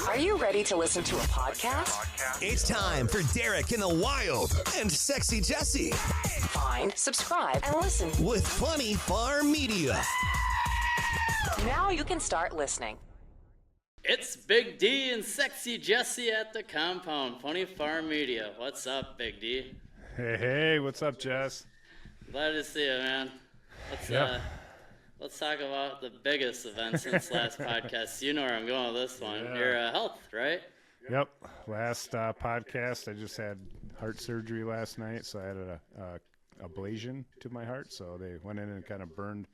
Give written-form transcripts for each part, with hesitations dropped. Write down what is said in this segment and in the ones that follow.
Are you ready to listen to a podcast? It's time for Derek in the Wild and Sexy Jesse. Find, subscribe, and listen with Funny Farm Media. Now you can start listening. It's Big D and Sexy Jesse at the compound. Funny Farm Media. What's up, Big D? Hey, what's up, Jess? Glad to see you, man. Let's talk about the biggest event since last podcast. You know where I'm going with this one. Yeah. Your health, right? Yep. Last podcast, I just had heart surgery last night, so I had a ablation to my heart. So they went in and kind of burned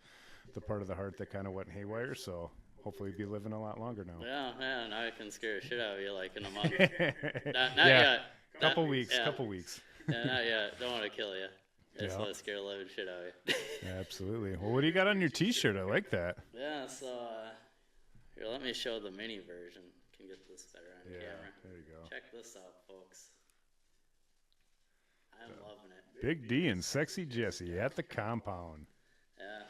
the part of the heart that kind of went haywire. So hopefully be living a lot longer now. Yeah, now I can scare the shit out of you like in a month. not yeah. yet. Couple weeks. Yeah, not yet. Don't want to kill you. I just Yeah. want to scare the living shit out of you. Yeah, absolutely. Well, what do you got on your T-shirt? I like that. Yeah, so here, let me show the mini version. Can get this better on camera. There you go. Check this out, folks. I'm loving it. Big D and Sexy Jesse at the compound. Yeah.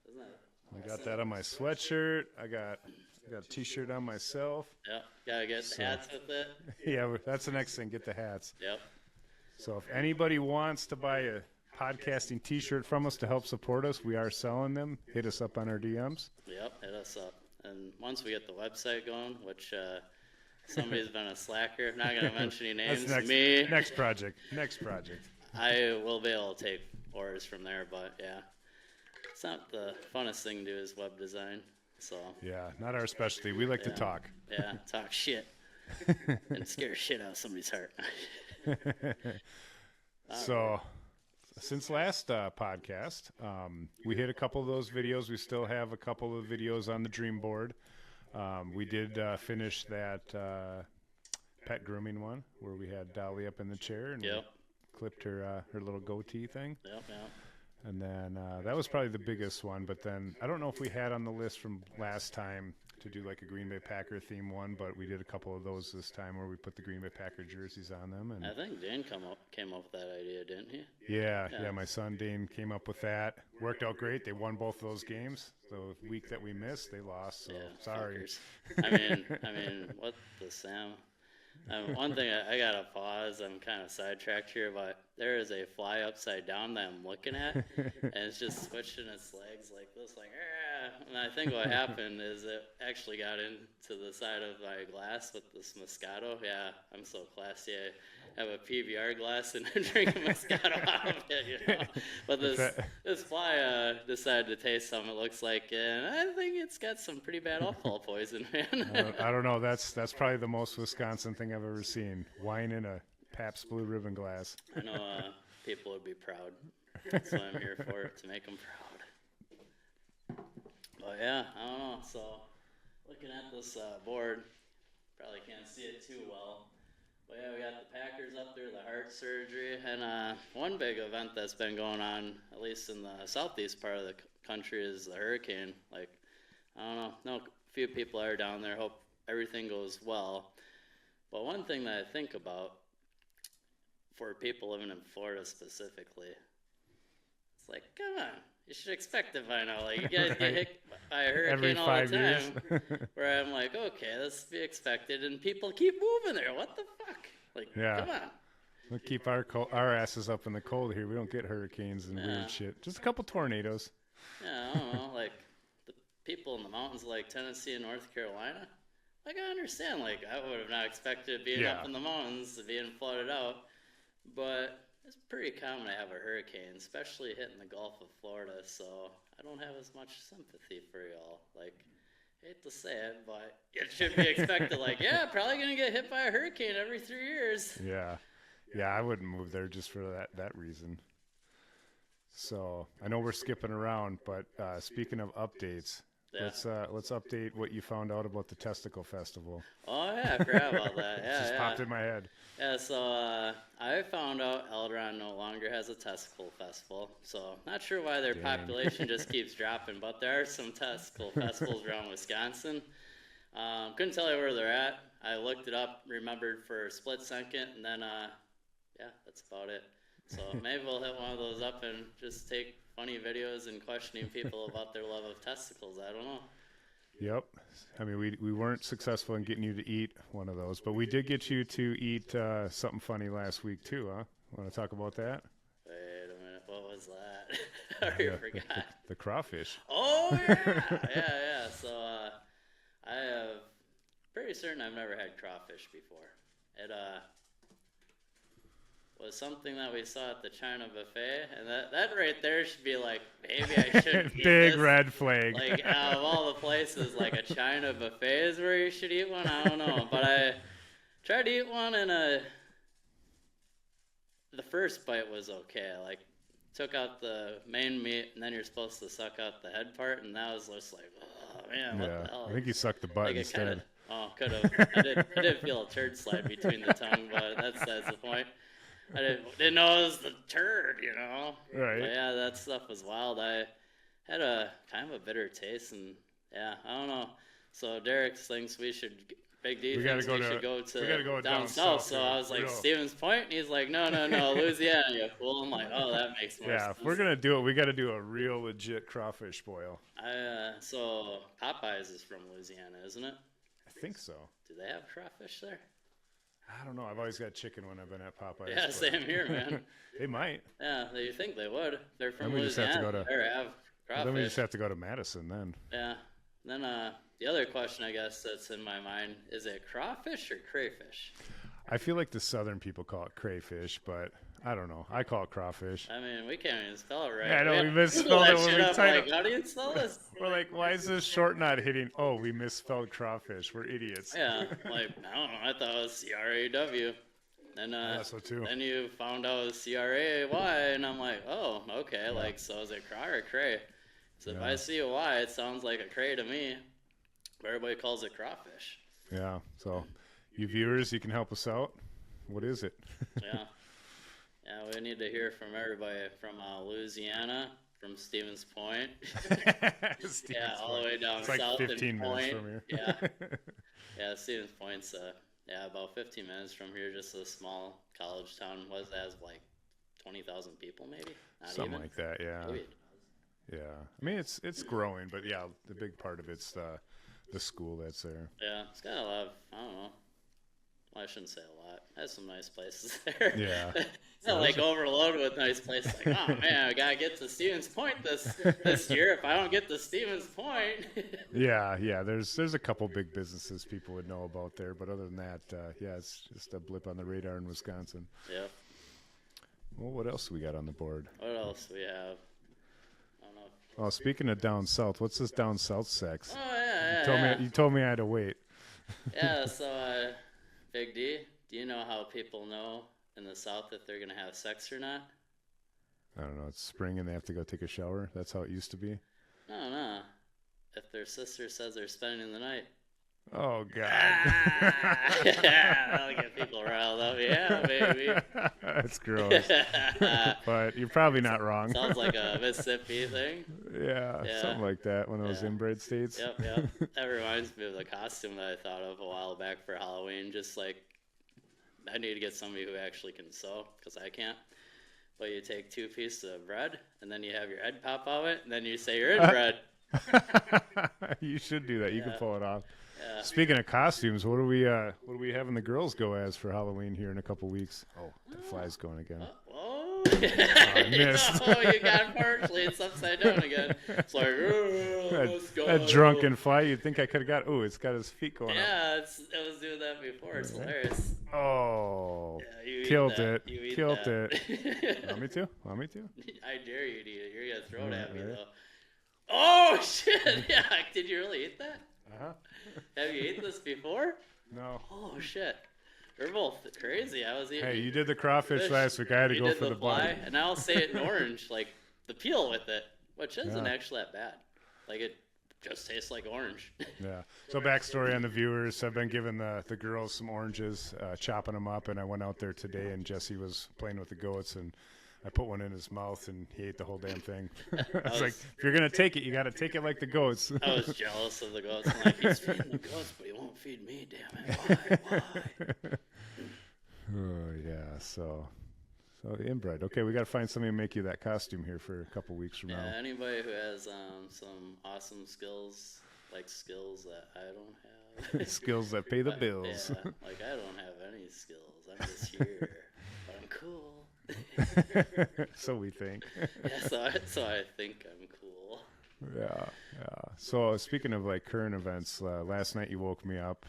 Isn't that I got that on my sweatshirt. I got a T-shirt on myself. Yep. Gotta get the hats with it. Yeah, that's the next thing. Get the hats. Yep. So if anybody wants to buy a podcasting T-shirt from us to help support us, we are selling them. Hit us up on our DMs. Yep, hit us up. And once we get the website going, which somebody's been a slacker, not going to mention any names. That's next project. I will be able to take orders from there, but yeah. It's not the funnest thing to do is web design. So Yeah, not our specialty. We like to talk. Yeah, talk shit. And scare shit out of somebody's heart. So since last podcast, we hit a couple of those videos. We still have a couple of videos on the dream board. We did finish that pet grooming one where we had Dolly up in the chair and we clipped her little goatee thing. Yep. And then that was probably the biggest one. But then I don't know if we had on the list from last time to do like a Green Bay Packer theme one, but we did a couple of those this time where we put the Green Bay Packer jerseys on them. And I think Dane came up with that idea, didn't he? Yeah, my son Dane came up with that. Worked out great. They won both those games. The week that we missed, they lost. So sorry. Fuckers. I mean, what the Sam? One thing I gotta pause. I'm kind of sidetracked here, but there is a fly upside down that I'm looking at, and it's just switching its legs like this, like. And I think what happened is it actually got into the side of my glass with this Moscato. Yeah, I'm so classy. I have a PBR glass and I drink a Moscato out of it, you know. But this fly decided to taste some. It looks like, and I think it's got some pretty bad alcohol poison, man. I don't know. That's probably the most Wisconsin thing I've ever seen. Wine in a Pabst Blue Ribbon glass. I know people would be proud. That's what I'm here for, to make them proud. But yeah, I don't know. So looking at this board, probably can't see it too well. But yeah, we got the Packers up there, the heart surgery, and one big event that's been going on, at least in the southeast part of the country, is the hurricane. Like, I don't know, a few people are down there. Hope everything goes well. But one thing that I think about for people living in Florida specifically, it's like, come on. You should expect it by now. Like, you guys get hit by a hurricane all the time. Where I'm like, okay, this be expected. And people keep moving there. What the fuck? Like, come on. We'll keep our asses up in the cold here. We don't get hurricanes and weird shit. Just a couple tornadoes. Yeah, I don't know. Like, the people in the mountains like Tennessee and North Carolina, like, I understand. Like, I would have not expected being up in the mountains to being flooded out. But it's pretty common to have a hurricane, especially hitting the Gulf of Florida, so I don't have as much sympathy for y'all. Like, hate to say it, but it should be expected. Like, yeah, probably going to get hit by a hurricane every 3 years. Yeah, I wouldn't move there just for that reason. So I know we're skipping around, but speaking of updates, let's update what you found out about the Testicle Festival. Oh, yeah, I forgot about that. Yeah, just popped in my head. Yeah, so I found out Eldron no longer has a testicle festival. So not sure why their population just keeps dropping, but there are some testicle festivals around Wisconsin. Couldn't tell you where they're at. I looked it up, remembered for a split second, and then, that's about it. So maybe we'll hit one of those up and just take funny videos and questioning people about their love of testicles. I don't know. Yep. I mean, we weren't successful in getting you to eat one of those, but we did get you to eat something funny last week too, huh? Want to talk about that? Wait a minute, what was that? I already forgot. The crawfish. Oh yeah. So I am pretty certain I've never had crawfish before. It was something that we saw at the China buffet, and that right there should be like, maybe I shouldn't eat Big this. red flag. Like, out of all the places, like a China buffet is where you should eat one. I don't know, but I tried to eat one, and the first bite was okay. Like, took out the main meat, and then you're supposed to suck out the head part, and that was just like, oh man, what the hell? I think you sucked the butt Like, instead. Could have. I did feel a turd slide between the tongue, but that's the point. I didn't know it was the turd, you know. Right. But yeah, that stuff was wild. I had a kind of a bitter taste, and yeah, I don't know. So Derek thinks Big D thinks we should go down south. So I was like, Stevens Point, and he's like, no, Louisiana, you fool. I'm like, oh, that makes more sense. Yeah, if we're gonna do it, we got to do a real legit crawfish boil. So Popeyes is from Louisiana, isn't it? I think so. Do they have crawfish there? I don't know. I've always got chicken when I've been at Popeyes. Yeah, same here, man. They might. Yeah, you think they would. They're from Then we just Louisiana. have to go to- They have crawfish. Then we just have to go to Madison then. Yeah. Then the other question, I guess, that's in my mind, is it crawfish or crayfish? I feel like the southern people call it crayfish, but I don't know. I call it crawfish. I mean, we can't even spell it right. Yeah, I know, we have misspelled to it pull when that we shit up, typed like, it. how do you spell this? We're like, why is this short not hitting? Oh, we misspelled crawfish. We're idiots. Yeah, like, I don't know. I thought it was C-R-A-W. And Yeah, so too. then you found out it was C-R-A-Y, and I'm like, oh, okay. Yeah. Like, so is it craw or cray? So if I see a Y, it sounds like a cray to me. But everybody calls it crawfish. Yeah, so you viewers, you can help us out. What is it? Yeah. Yeah, we need to hear from everybody from Louisiana, from Stevens Point. Yeah, all the way down it's south. like 15 in minutes Point. from here. Yeah. Yeah, Stevens Point's about 15 minutes from here, just a small college town. Has like 20,000 people, maybe? Not Something even. like that, yeah. Maybe. Yeah. I mean, it's growing, but yeah, the big part of it's the school that's there. Yeah, it's got a lot of, I don't know. Well, I shouldn't say a lot. It has some nice places there. Yeah. It's not like overloaded with nice places. Like, oh man, I gotta get to Stevens Point this year. If I don't get to Stevens Point. Yeah. There's a couple big businesses people would know about there, but other than that, yeah, it's just a blip on the radar in Wisconsin. Yep. Well, what else we got on the board? What else do we have? I don't know. Oh, speaking of down south, what's this down south sex? Oh yeah. You told me I had to wait. Yeah. So, Big D, do you know how people know in the South if they're gonna have sex or not? I don't know. It's spring and they have to go take a shower. That's how it used to be. No. If their sister says they're spending the night. Oh God. That'll get people riled up. Yeah, baby. That's gross. But you're probably not wrong. Sounds like a Mississippi thing. Yeah, something like that. One of those inbred states. Yep. That reminds me of the costume that I thought of a while back for Halloween. Just like, I need to get somebody who actually can sew, because I can't. But you take 2 pieces of bread, and then you have your head pop out of it, and then you say you're inbred. You should do that. You can pull it off. Yeah. Speaking of costumes, what are we having the girls go as for Halloween here in a couple weeks? Oh, the fly's going again. Oh, I missed. Oh, you got partially. It's upside down again. It's like, let's go. That drunken fly, you'd think I could have got. Oh, it's got his feet going up. Yeah, it was doing that before. It's hilarious. Oh, Yeah, you killed eat that. it. You eat Killed that. it. Want me to? I dare you to eat it. You're going to throw it at me, Alright. though. Oh, shit. Yeah, did you really eat that? Uh-huh. Have you eaten this before? No. Oh, shit. We're both crazy. I was eating. Hey, you did the crawfish fish. last week. I had to You go did for the fly, bite. and I'll say it in orange, like the peel with it, which isn't Yeah. actually that bad. Like, it just tastes like orange. Yeah. So backstory on the viewers. I've been giving the girls some oranges, chopping them up, and I went out there today, and Jesse was playing with the goats, and I put one in his mouth, and he ate the whole damn thing. I was like, if you're gonna take it, you got to take it like the goats. I was jealous of the goats. I'm like, he's feeding the goats, but he won't feed me, damn it. Why? Oh yeah. So inbred. Okay, we got to find somebody to make you that costume here for a couple weeks from Yeah, now. anybody who has some awesome skills like skills that I don't have. Skills that pay the bills. Yeah, like I don't have any skills. I'm just here, but I'm cool. So we think. Yeah, so I think I'm cool. Yeah. So speaking of like current events, last night you woke me up.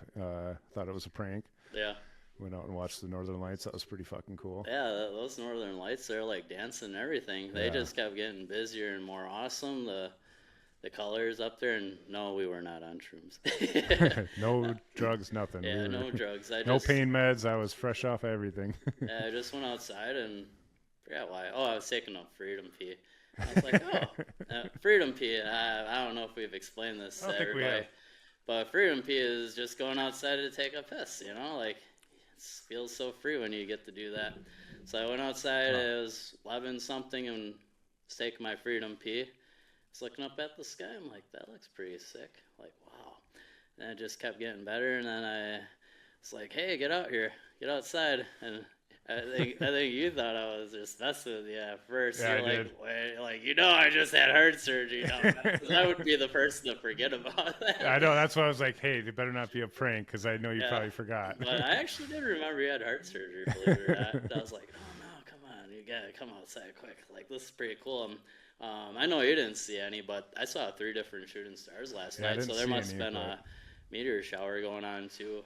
Thought it was a prank. Yeah. Went out and watched the Northern Lights. That was pretty fucking cool. Yeah, those Northern Lights, they're like dancing and everything. They just kept getting busier and more awesome. The colors up there, and no, we were not on shrooms. No drugs, nothing. Yeah, no drugs. No pain meds. I was fresh off everything. Yeah, I just went outside and forgot why. Oh, I was taking a Freedom Pee. I was like, Freedom Pee. I don't know if we've explained this to everybody, but Freedom Pee is just going outside to take a piss. You know, like it feels so free when you get to do that. So I went outside. It was 11 something and was taking my Freedom Pee. I was looking up at the sky. I'm like, that looks pretty sick. Like, wow. And it just kept getting better. And then I was like, hey, get out here. Get outside. And I think you thought I was just messing with you at first. Yeah, You're I like, did. wait, like, I just had heart surgery. I would be the person to forget about that. I know. That's why I was like, hey, it better not be a prank because I know you probably forgot. But I actually did remember you had heart surgery, believe it or not. And I was like, oh, no, come on. You got to come outside quick. Like, this is pretty cool. I know you didn't see any, but I saw 3 different shooting stars last night, so there must have been a meteor shower going on too.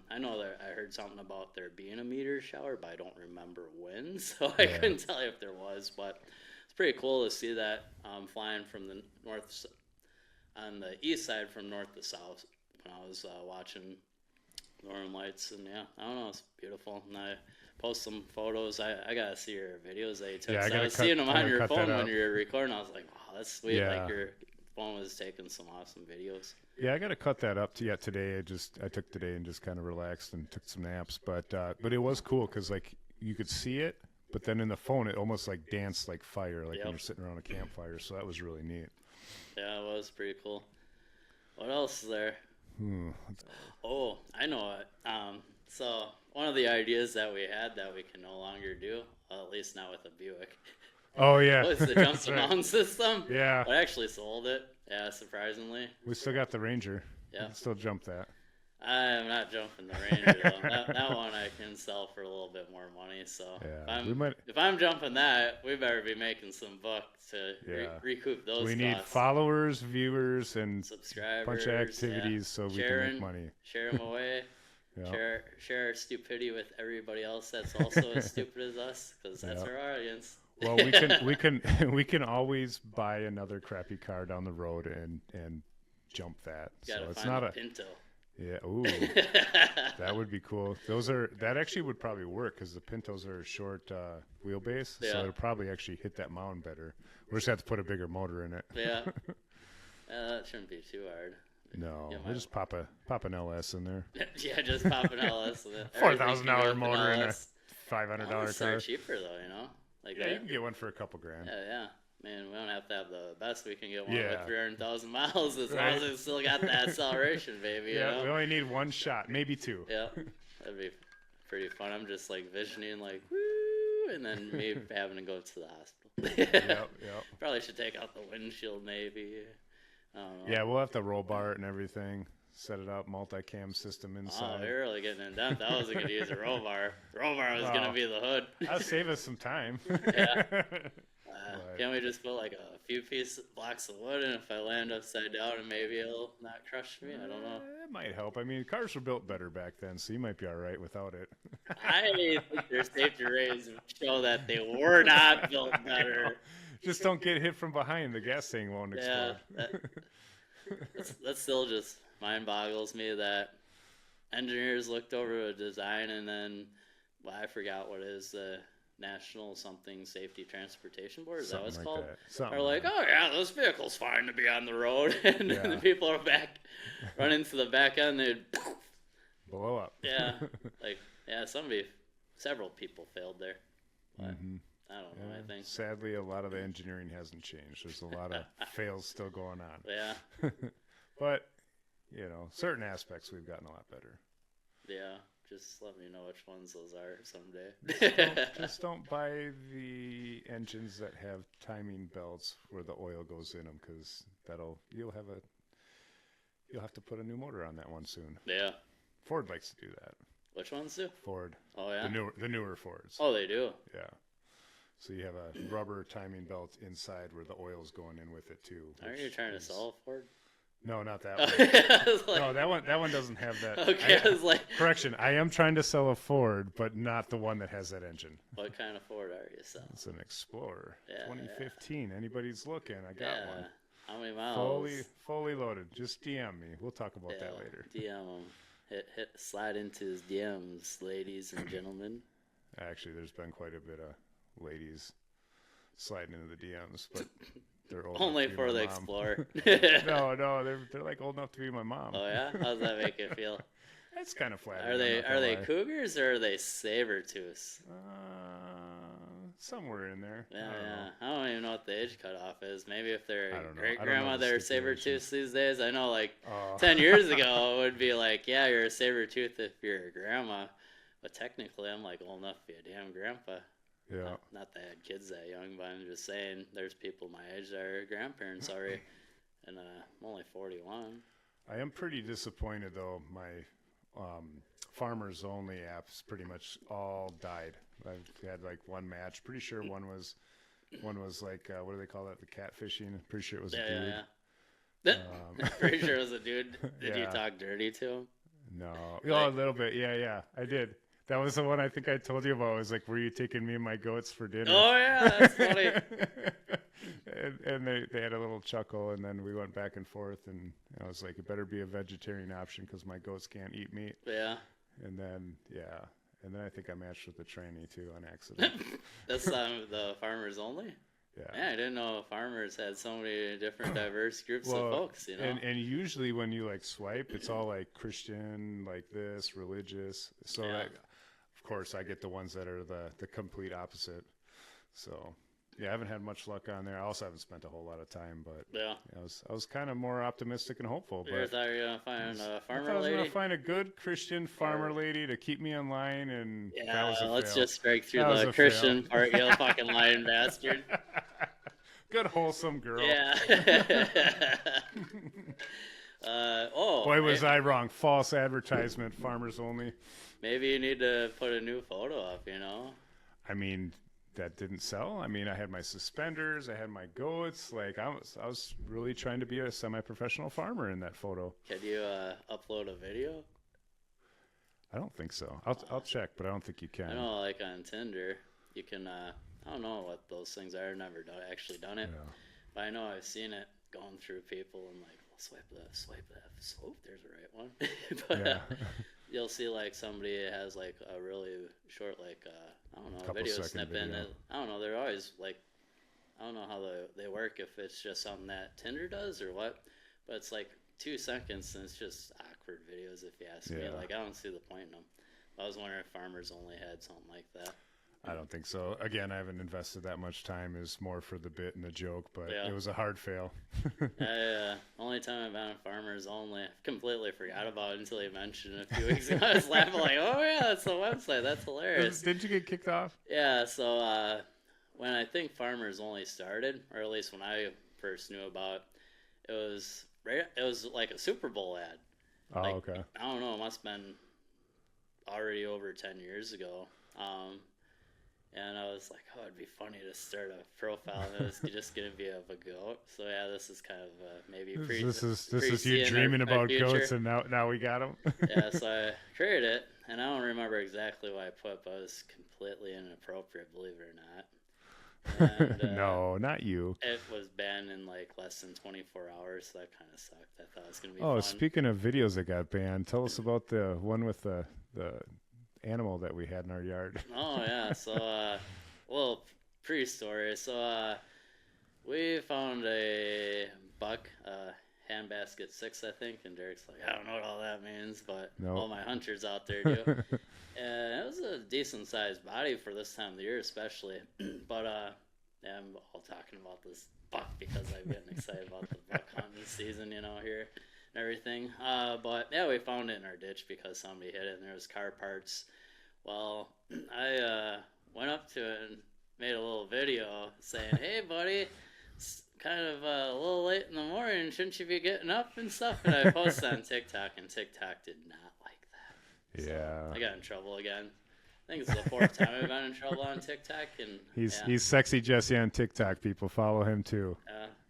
I know that I heard something about there being a meteor shower, but I don't remember when, so I couldn't tell you if there was. But it's pretty cool to see that flying from the north, on the east side from north to south. When I was watching Northern Lights, and yeah, I don't know, it's beautiful. And I post some photos. I gotta see your videos that you took. Yeah, so I was seeing them on your phone when you were recording. I was like, wow, that's sweet. Yeah. Like your phone was taking some awesome videos. Yeah, I got to cut that up today. I took today and just kind of relaxed and took some naps. But it was cool because like you could see it, but then in the phone it almost like danced like fire, like when you're sitting around a campfire. So that was really neat. Yeah, it was pretty cool. What else is there? Oh, I know it. So one of the ideas that we had that we can no longer do, at least not with a Buick. Oh yeah, Was the jump around system? Yeah, I actually sold it. Yeah, surprisingly. we still got the Ranger. Yeah, We can still jump that. I am not jumping the Ranger though. That one I can sell for a little bit more money. So Yeah, if I'm jumping that, we better be making some bucks to recoup those. We costs. need followers, viewers, and subscribers, a bunch of activities so we can make money. Share them away. Yeah. Share our stupidity with everybody else that's also as stupid as us, because that's our audience. Well, we can always buy another crappy car down the road and jump that. Gotta so it's find not a a Pinto. Yeah, ooh, that would be cool. That actually would probably work because the Pintos are short wheelbase, so it'll probably actually hit that mountain better. We just have to put a bigger motor in it. Yeah, that shouldn't be too hard. No, we'll just pop an LS in there. Yeah, just pop an LS in it. $4,000 motor in a $500 car. They're cheaper though, you know. Like you can get one for a couple grand. Yeah. Man, we don't have to have the best. We can get one Yeah. with 300,000 miles as long as it's still got that acceleration, baby. Yeah, you know? we only need one shot, maybe two. Yeah, that'd be pretty fun. I'm just like visioning like woo, and then me having to go to the hospital. Yep. Probably should take out the windshield, maybe. I don't know. Yeah, we'll have to roll bar it and everything. Set it up, multi-cam system inside. Oh, you're really getting in depth. I wasn't gonna use a roll bar. The roll bar was gonna be the hood. That'll save us some time. Yeah. Can't we just put like a few blocks of wood, and if I land upside down, and maybe it'll not crush me? I don't know. It might help. I mean, cars were built better back then, so you might be all right without it. I think their safety ratings show that they were not built better. Just don't get hit from behind. The gas tank won't explode. That still just mind boggles me that engineers looked over a design and then, I forgot what it is, the National Something Safety Transportation Board, is that what it's called? Are like, oh yeah, this vehicle's fine to be on the road, and then the people are run into the back end, they'd blow up. Yeah, several people failed there. But I don't know. I think sadly, a lot of the engineering hasn't changed. There's a lot of fails still going on. Yeah, but certain aspects we've gotten a lot better. Yeah. Just let me know which ones those are someday. Just don't buy the engines that have timing belts where the oil goes in them, because you'll you'll have to put a new motor on that one soon. Yeah. Ford likes to do that. Which ones do? Ford. Oh, yeah? The newer Fords. Oh, they do? Yeah. So you have a rubber timing belt inside where the oil's going in with it too. Are you trying to sell a Ford? No, not that one. Like, No, that one doesn't have that. okay, I was like, Correction, I am trying to sell a Ford, but not the one that has that engine. what kind of Ford are you selling? It's an Explorer, Yeah, 2015. Anybody's looking, I got Yeah. one. How many miles? Fully loaded. Just DM me. We'll talk about that later. DM him. Slide into his DMs, ladies and gentlemen. Actually, there's been quite a bit of ladies sliding into the DMs, but they're old Only enough to be for my the mom. Explorer. No, they're like old enough to be my mom. Oh yeah, how does that make you feel? It's kind of flat. Are they cougars or are they saber tooths? Somewhere in there. Yeah. I don't even know what the age cutoff is. Maybe if they're I don't know. great I don't know grandma, the they're saber stipulations. tooths these days. I know, like Oh. 10 years ago, it would be like, yeah, you're a saber tooth if you're a grandma. But technically, I'm like old enough to be a damn grandpa. Yeah. Not that I had kids that young, but I'm just saying there's people my age that are grandparents already. And I'm only 41. I am pretty disappointed though. My Farmers Only apps pretty much all died. I've had like one match. Pretty sure one was like what do they call that? The catfishing. Pretty sure it was a dude. Yeah. Pretty sure it was a dude. Did you Yeah. talk dirty to him? No. Oh, a little bit. Yeah. I did. That was the one I think I told you about. It was like, were you taking me and my goats for dinner? Oh yeah, that's funny. and they had a little chuckle, and then we went back and forth, and I was like, it better be a vegetarian option because my goats can't eat meat. Yeah. And then I think I matched with the tranny too on accident. That's the Farmers Only? Yeah. Yeah, I didn't know farmers had so many different diverse groups of folks, you know? And usually when you like swipe, it's all like Christian, like this, religious. So Yeah. that, of course, I get the ones that are the complete opposite. So yeah, I haven't had much luck on there. I also haven't spent a whole lot of time, but Yeah. I was kind of more optimistic and hopeful. You But thought you were going to find a I thought farmer I was lady? gonna find a good Christian farmer lady to keep me in line, and that Yeah, was a let's fail. just break through That was the a Christian fail. part, you fucking lying bastard. Good wholesome girl. Yeah. Boy, was I wrong. False advertisement, Farmers Only. Maybe you need to put a new photo up, you know? I mean, that didn't sell. I mean, I had my suspenders, I had my goats. Like I was really trying to be a semi-professional farmer in that photo. Could you upload a video? I don't think so. I'll check, but I don't think you can. I know, like on Tinder, you can, I don't know what those things are. I've never actually done it. Yeah. But I know I've seen it going through people and like, well, swipe left. Oh, there's the right one. But Yeah. you'll see like somebody has like a really short, like, I don't know, Couple video second snippet. video. And I don't know, they're always like, I don't know how they work, if it's just something that Tinder does or what. But it's like 2 seconds and it's just awkward videos if you ask me. Yeah. Like, I don't see the point in them. I was wondering if Farmers Only had something like that. I don't think so. Again, I haven't invested that much time. It's more for the bit and the joke, but Yeah. it was a hard fail. Only time I've been on Farmers Only, I completely forgot about it until you mentioned it a few weeks ago. I was laughing like, oh yeah, that's the website. That's hilarious. Did you get kicked off? Yeah, so when I think Farmers Only started, or at least when I first knew about it, it was like a Super Bowl ad. Oh, Like, okay. I don't know, it must have been already over 10 years ago. And I was like, oh, it'd be funny to start a profile, and it was just going to be of a goat. So yeah, this is kind of maybe This is you pre-seeing dreaming our about future. goats, and now we got them. Yeah, so I created it, and I don't remember exactly what I put, but it was completely inappropriate, believe it or not. And, No, not you. It was banned in like less than 24 hours, so that kind of sucked. I thought it was going to be Oh, fun. speaking of videos that got banned, tell us about the one with the animal that we had in our yard. Oh yeah, so well, pre-story. So we found a buck, handbasket 6, I think, and Derek's like, I don't know what all that means, but Nope. all my hunters out there do. And it was a decent sized body for this time of the year, especially. But yeah, I'm all talking about this buck because I'm getting excited about the buck hunting season, you know, here and everything. But yeah, we found it in our ditch because somebody hit it and there was car parts. Well, I went up to it and made a little video saying, hey buddy, kind of a little late in the morning. Shouldn't you be getting up and stuff? And I posted on TikTok, and TikTok did not like that. Yeah. So I got in trouble again. I think it's the 4th time I've been in trouble on TikTok. And he's Sexy Jesse on TikTok. People follow him too.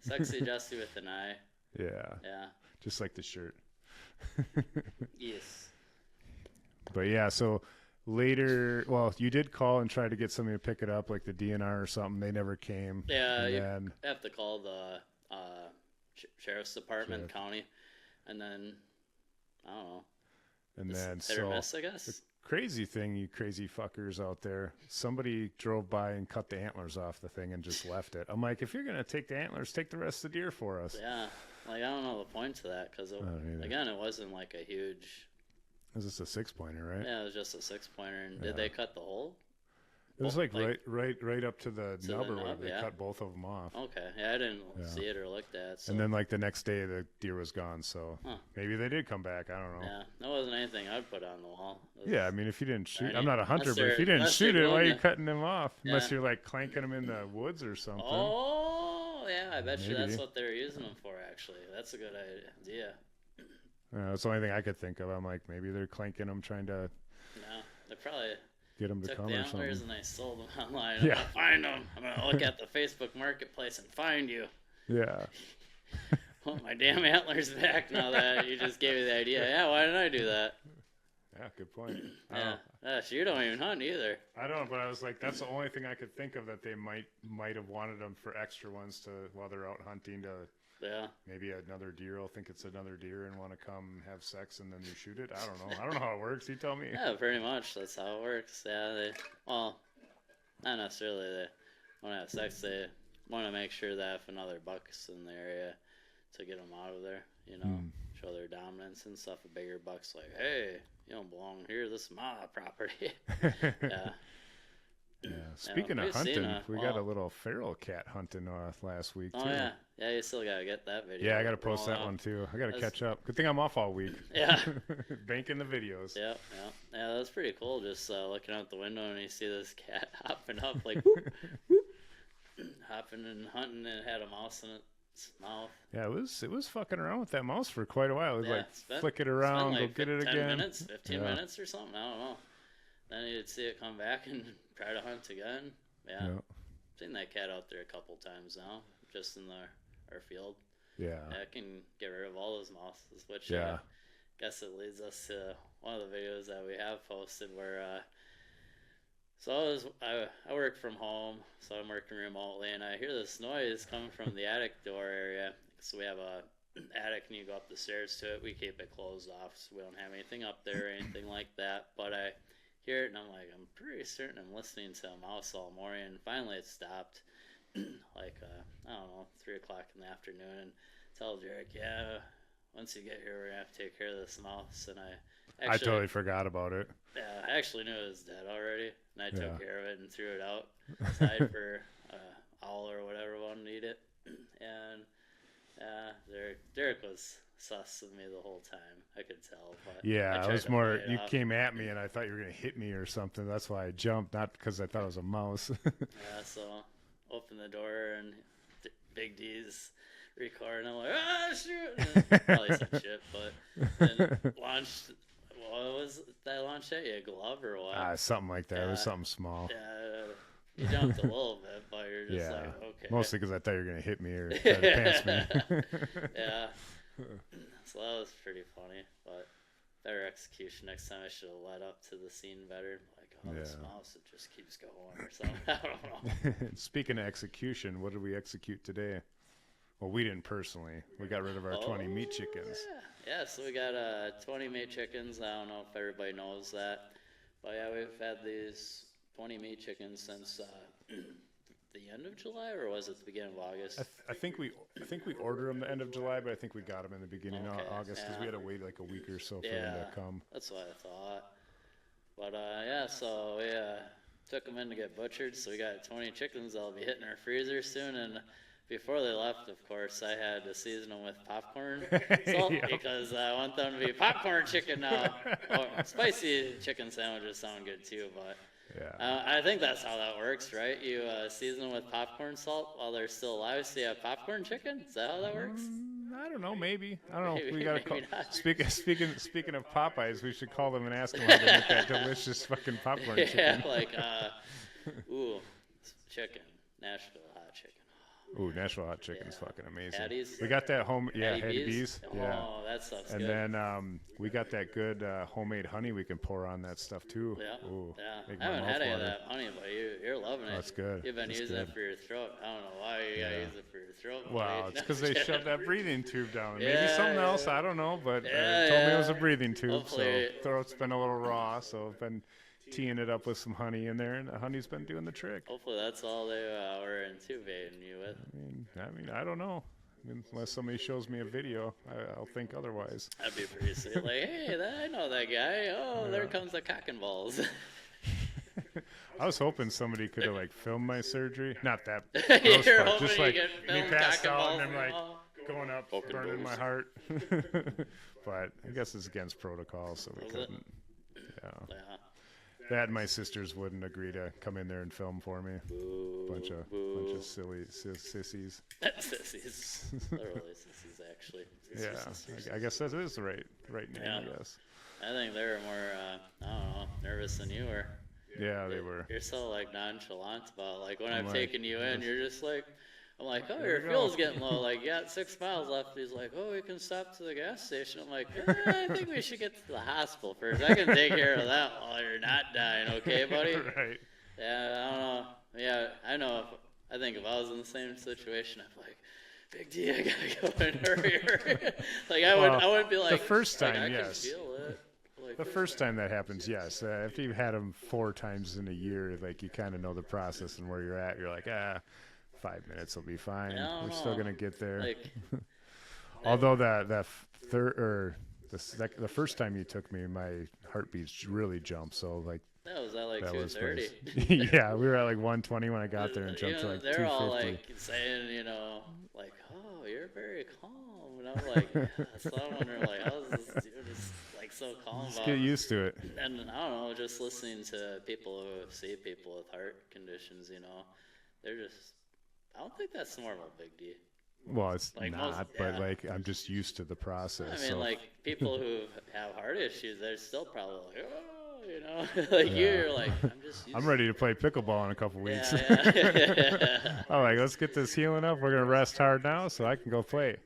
Sexy Jesse with an I. Yeah. Yeah. Just like the shirt. Yes. But yeah, so later, well, you did call and try to get somebody to pick it up, like the DNR or something. They never came. Yeah, and you then, have to call the sheriff's department, county, and then I don't know. And then hit or miss, I guess. Crazy thing, you crazy fuckers out there. Somebody drove by and cut the antlers off the thing and just left it. I'm like, if you're gonna take the antlers, take the rest of the deer for us. Yeah, like I don't know the point to that because again, it wasn't like a huge. Is this a 6-pointer, right? Yeah, it was just a 6-pointer. And did they cut the hole? It was like right up to the nub, where they yeah. cut both of them off. Okay, yeah, I didn't see it or looked at it. So. And then like the next day, the deer was gone. So maybe they did come back. I don't know. Yeah, that wasn't anything I'd put on the wall. Yeah, I mean, if you didn't shoot, I I'm not a hunter, but if you didn't shoot it, why are you cutting them off? Yeah. Unless you're like clanking them in the woods or something. Oh, yeah, I bet you Maybe. that's what they were using them for. Actually, that's a good idea. That's the only thing I could think of. I'm like, maybe they're clanking them, trying to No, they probably get them to took come the or antlers something. and they sold them online. Yeah. I'm gonna find them. I'm gonna look at the Facebook Marketplace and find you. Yeah. Want my damn antlers back now that you just gave me the idea. Yeah, why didn't I do that? Yeah, good point. Yeah, so you don't even hunt either. I don't, but I was like, that's the only thing I could think of that they might have wanted them for extra ones to while they're out hunting to. Yeah. Maybe another deer will think it's another deer and want to come have sex and then you shoot it. I don't know. I don't know how it works. You tell me. Yeah, pretty much. That's how it works. Yeah, not necessarily they want to have sex. They want to make sure that if another buck's in the area to get them out of there, show their dominance and stuff. A bigger buck's like, hey, you don't belong here. This is my property. Yeah. Yeah. Speaking of we've hunting, we got a little feral cat hunting last week too. Oh yeah, yeah. You still gotta get that video. Yeah, I gotta post that one too. I gotta catch up. Good thing I'm off all week. Yeah. Banking the videos. Yeah. That's pretty cool. Just looking out the window and you see this cat hopping up like, whoop, whoop, hopping and hunting, and it had a mouse in its mouth. Yeah, it was fucking around with that mouse for quite a while. It was flick it it's around, been like go get it 10 again. minutes, 15 minutes or something. I don't know. Then you'd see it come back and try to hunt again. Yeah. Seen that cat out there a couple times now, just in our field. Yeah. I can get rid of all those mouses, which I guess it leads us to one of the videos that we have posted where so I work from home, so I'm working remotely, and I hear this noise coming from the attic door area. So we have a attic and you go up the stairs to it. We keep it closed off so we don't have anything up there or anything like that, but I hear it and I'm like, I'm pretty certain I'm listening to a mouse all morning, and finally it stopped like I don't know, 3 o'clock in the afternoon, and tell Jarek, yeah, once you get here we're gonna have to take care of this mouse. And I totally forgot about it. Yeah, I actually knew it was dead already, and I took care of it and threw it outside for owl or whatever wanted to eat it. And Derek was sus of me the whole time. I could tell. But yeah, it was more, you came at me and I thought you were going to hit me or something. That's why I jumped, not because I thought it was a mouse. Yeah, so open the door and Big D's recording. I'm like, shoot! And probably some shit, but then launched. What was that launched at you? A glove or what? Something like that. It was something small. Yeah, you jumped a little bit, but you're just like, okay. Mostly because I thought you were going to hit me or try to pants me. Yeah. So that was pretty funny, but better execution next time. I should have led up to the scene better. Like, this mouse, it just keeps going or something. I don't know. Speaking of execution, what did we execute today? Well, we didn't personally. We got rid of our 20 meat chickens. Yeah, so we got 20 meat chickens. I don't know if everybody knows that. But yeah, we've had these 20 meat chickens since the end of July, or was it the beginning of August? I think we ordered them the end of July, but I think we got them in the beginning of August because we had to wait like a week or so for them to come. That's what I thought. But yeah, so we took them in to get butchered. So we got 20 chickens that'll be hitting our freezer soon, and before they left, of course, I had to season them with popcorn salt because I want them to be popcorn chicken now. Spicy chicken sandwiches sound good too, but Yeah. I think that's how that works, right? You season with popcorn salt while they're still alive, so you have popcorn chicken. Is that how that works? I don't know. Maybe. I don't know. Maybe, We gotta maybe call. not. Speaking of Popeyes, we should call them and ask them how they make that delicious fucking popcorn Yeah, chicken. like chicken, Nashville hot chicken. Ooh, Nashville hot chicken's fucking amazing. Hatties? We got that Hattie Hattie B's? B's. Yeah. Oh, that stuff's And good. then we got that good homemade honey we can pour on that stuff too. Yeah, Ooh, yeah. make I my haven't mouth had any of water. that honey, but you're loving it. That's good. You've been That's using good. it for your throat. I don't know why you gotta use it for your throat. but Wow, you- it's because they shoved that breathing tube down. Maybe Yeah, something yeah. else. I don't know, but Yeah, told me it was a yeah. breathing tube. Hopefully- So throat's been a little raw. So I've been teeing it up with some honey in there, and the honey's been doing the trick. Hopefully that's all they were intubating you with. I don't know. Unless somebody shows me a video, I'll think otherwise. That'd be pretty sweet. Like, hey, I know that guy. Oh, there comes the cock and balls. I was hoping somebody could have like filmed my surgery. Not that You're gross part, hoping just you like get me filmed passed cock and out and balls I'm like and all. going up, Fucking burning my balls. heart. But I guess it's against protocol, so we Was it? couldn't. Yeah. Yeah. That and my sisters wouldn't agree to come in there and film for me. Boo, Bunch of boo. silly sissies. Sissies. They're really sissies, actually. Yeah, Sisters. I guess that is the right name. Yeah. I guess. I think they were more, I don't know, nervous than you were. Yeah, they were. You're so, like, nonchalant about, like, when I'm I'm like, taking you in, you're just like, I'm like, oh, There your we go. fuel's getting low. Like, you got 6 miles left. He's like, oh, we can stop to the gas station. I'm like, I think we should get to the hospital first. I can take care of that while you're not dying, okay, buddy? Right. Yeah, I don't know. Yeah, I know. I think if I was in the same situation, I'm like, Big D, I gotta go and hurry. Like, I wouldn't be like, the first like, time, I yes. can feel it. Like, The first time that happens, yes. If you've had them 4 times in a year, like you kind of know the process and where you're at. You're like, 5 minutes will be fine. I don't We're still know. gonna get there. like, Although the first time you took me, my heartbeats really jumped. So like that was at like that was 2:30. yeah, we were at like 120 when I got there and jumped to like they're all 250. like saying, like, oh, you're very calm, and I'm like, yeah. So I'm wondering, like, how's this dude just like so calm Just about? get used to it. And I don't know, just listening to people who see people with heart conditions, they're just. I don't think that's normal, Big D. Well, it's Like not, most- but yeah. like I'm just used to the process. I mean, so like people who have heart issues, they're still probably like, like Yeah. you're like, I'm just. Used I'm ready to play pickleball in a couple weeks. Yeah. I'm like, let's get this healing up. We're gonna rest hard now, so I can go play.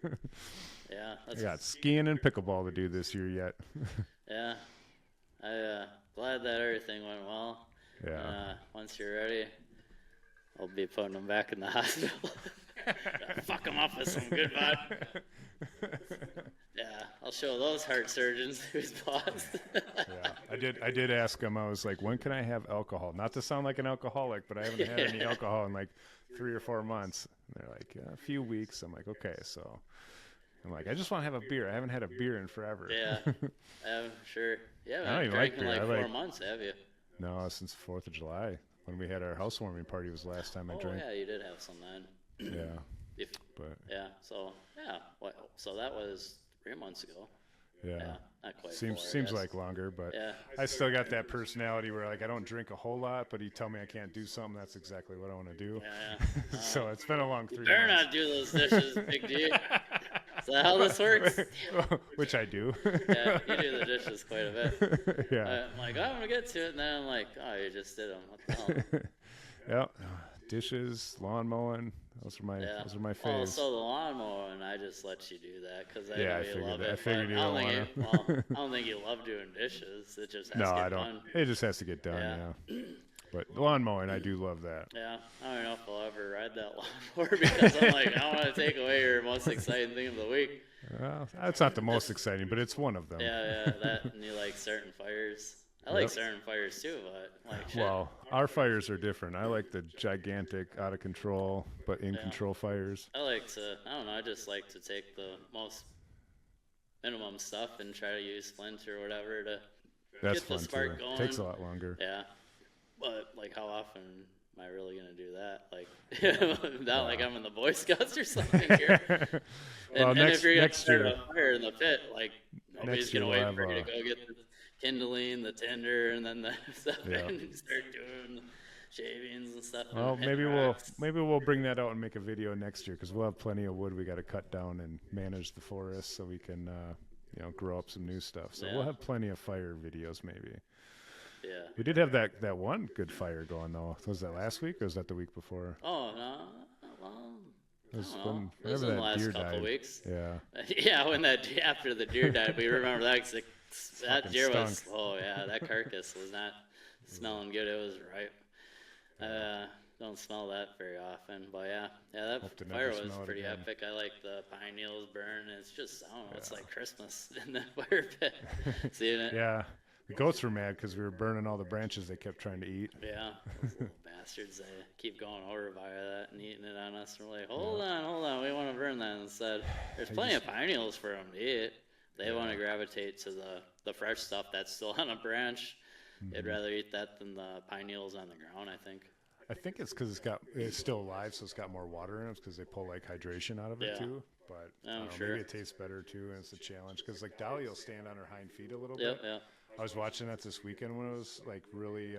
Yeah. I got skiing and pickleball to do this year yet. Yeah. I glad that everything went well. Yeah. Once you're ready, I'll be putting them back in the hospital. Fuck them up with some good vodka. Yeah, I'll show those heart surgeons who's boss. Yeah, I did ask him. I was like, when can I have alcohol? Not to sound like an alcoholic, but I haven't had any alcohol in like 3 or 4 months. And they're like, a few weeks. I'm like, okay. So I'm like, I just want to have a beer. I haven't had a beer in forever. Yeah, I'm sure. Yeah, I don't I've even like drank in beer. like I 4 like- months, have you? No, since 4th of July when we had our housewarming party was the last time I Oh, drank. yeah, you did have some then. Yeah, If, but yeah. So that was 3 months ago. yeah. Yeah, not quite. Seems 4, I seems guess. like longer, but Yeah. I still got that personality where like I don't drink a whole lot, but you tell me I can't do something, that's exactly what I want to do. Yeah. So it's been a long 3 Better months. not do those dishes, Big D. Is that how this works? Which I do. Yeah, you do the dishes quite a bit. Yeah. I'm like, I'm gonna get to it, and then I'm like, oh, you just did them. What the hell? Yep. Dishes, lawn mowing. Those are my Yeah. those are my Well, faves. so the lawnmower, and I just let you do that because I Yeah, know I you figured love that. it. I figured but you I don't don't think well, I don't think you love doing dishes. It just has No, to get I don't. done. It just has to get done, yeah. But lawn mowing, I do love that. Yeah, I don't know if I'll ever ride that lawnmower because I'm like, I don't want to take away your most exciting thing of the week. Well, that's not the most exciting, but it's one of them. Yeah, that, and you like starting fires. I like Yep. starting fires too, but like shit. Well, our fires are different. I like the gigantic, out of control, but in Yeah. control fires. I like to, I don't know, I just like to take the most minimum stuff and try to use flint or whatever to That's get the fun spark too. going. Takes a lot longer. Yeah. But, like, how often am I really going to do that? Like, not like I'm in the Boy Scouts or something here. Well, And next if you're going to next start year, a fire in the pit, like, nobody's Next year going to we'll wait for you have, to go get the, kindling the tinder and then the stuff Yeah. and start doing shavings and stuff. Well, and maybe rocks. we'll bring that out and make a video next year because we'll have plenty of wood we got to cut down and manage the forest so we can grow up some new stuff. So we'll Yeah. have plenty of fire videos maybe. Yeah. We did have that one good fire going though. Was that last week or was that the week before? Oh no. Well, It was I don't know. when- It was whenever in the that last deer couple died. weeks. Yeah. Yeah, when after the deer died, we remember that 'cause that fucking deer was. stunk. Oh yeah, that carcass was not smelling good. It was ripe. Don't smell that very often, but yeah, Hope to that never fire was smell it pretty again. epic. I like the pine needles burn. It's just I don't know. It's like Christmas in the fire pit. Seeing it. Yeah. The goats were mad because we were burning all the branches they kept trying to eat. Yeah, those little bastards, they keep going over by that and eating it on us. And we're like, hold on, we want to burn that instead. There's plenty of pine needles for them to eat. They want to gravitate to the fresh stuff that's still on a branch. They'd rather eat that than the pine needles on the ground, I think. I think it's because it's still alive, so it's got more water in it because they pull like hydration out of it Yeah. too. But I I'm don't know, sure. maybe it tastes better too, and it's a challenge because like Dolly will stand on her hind feet a little Yep, bit. yeah. I was watching that this weekend when it was like really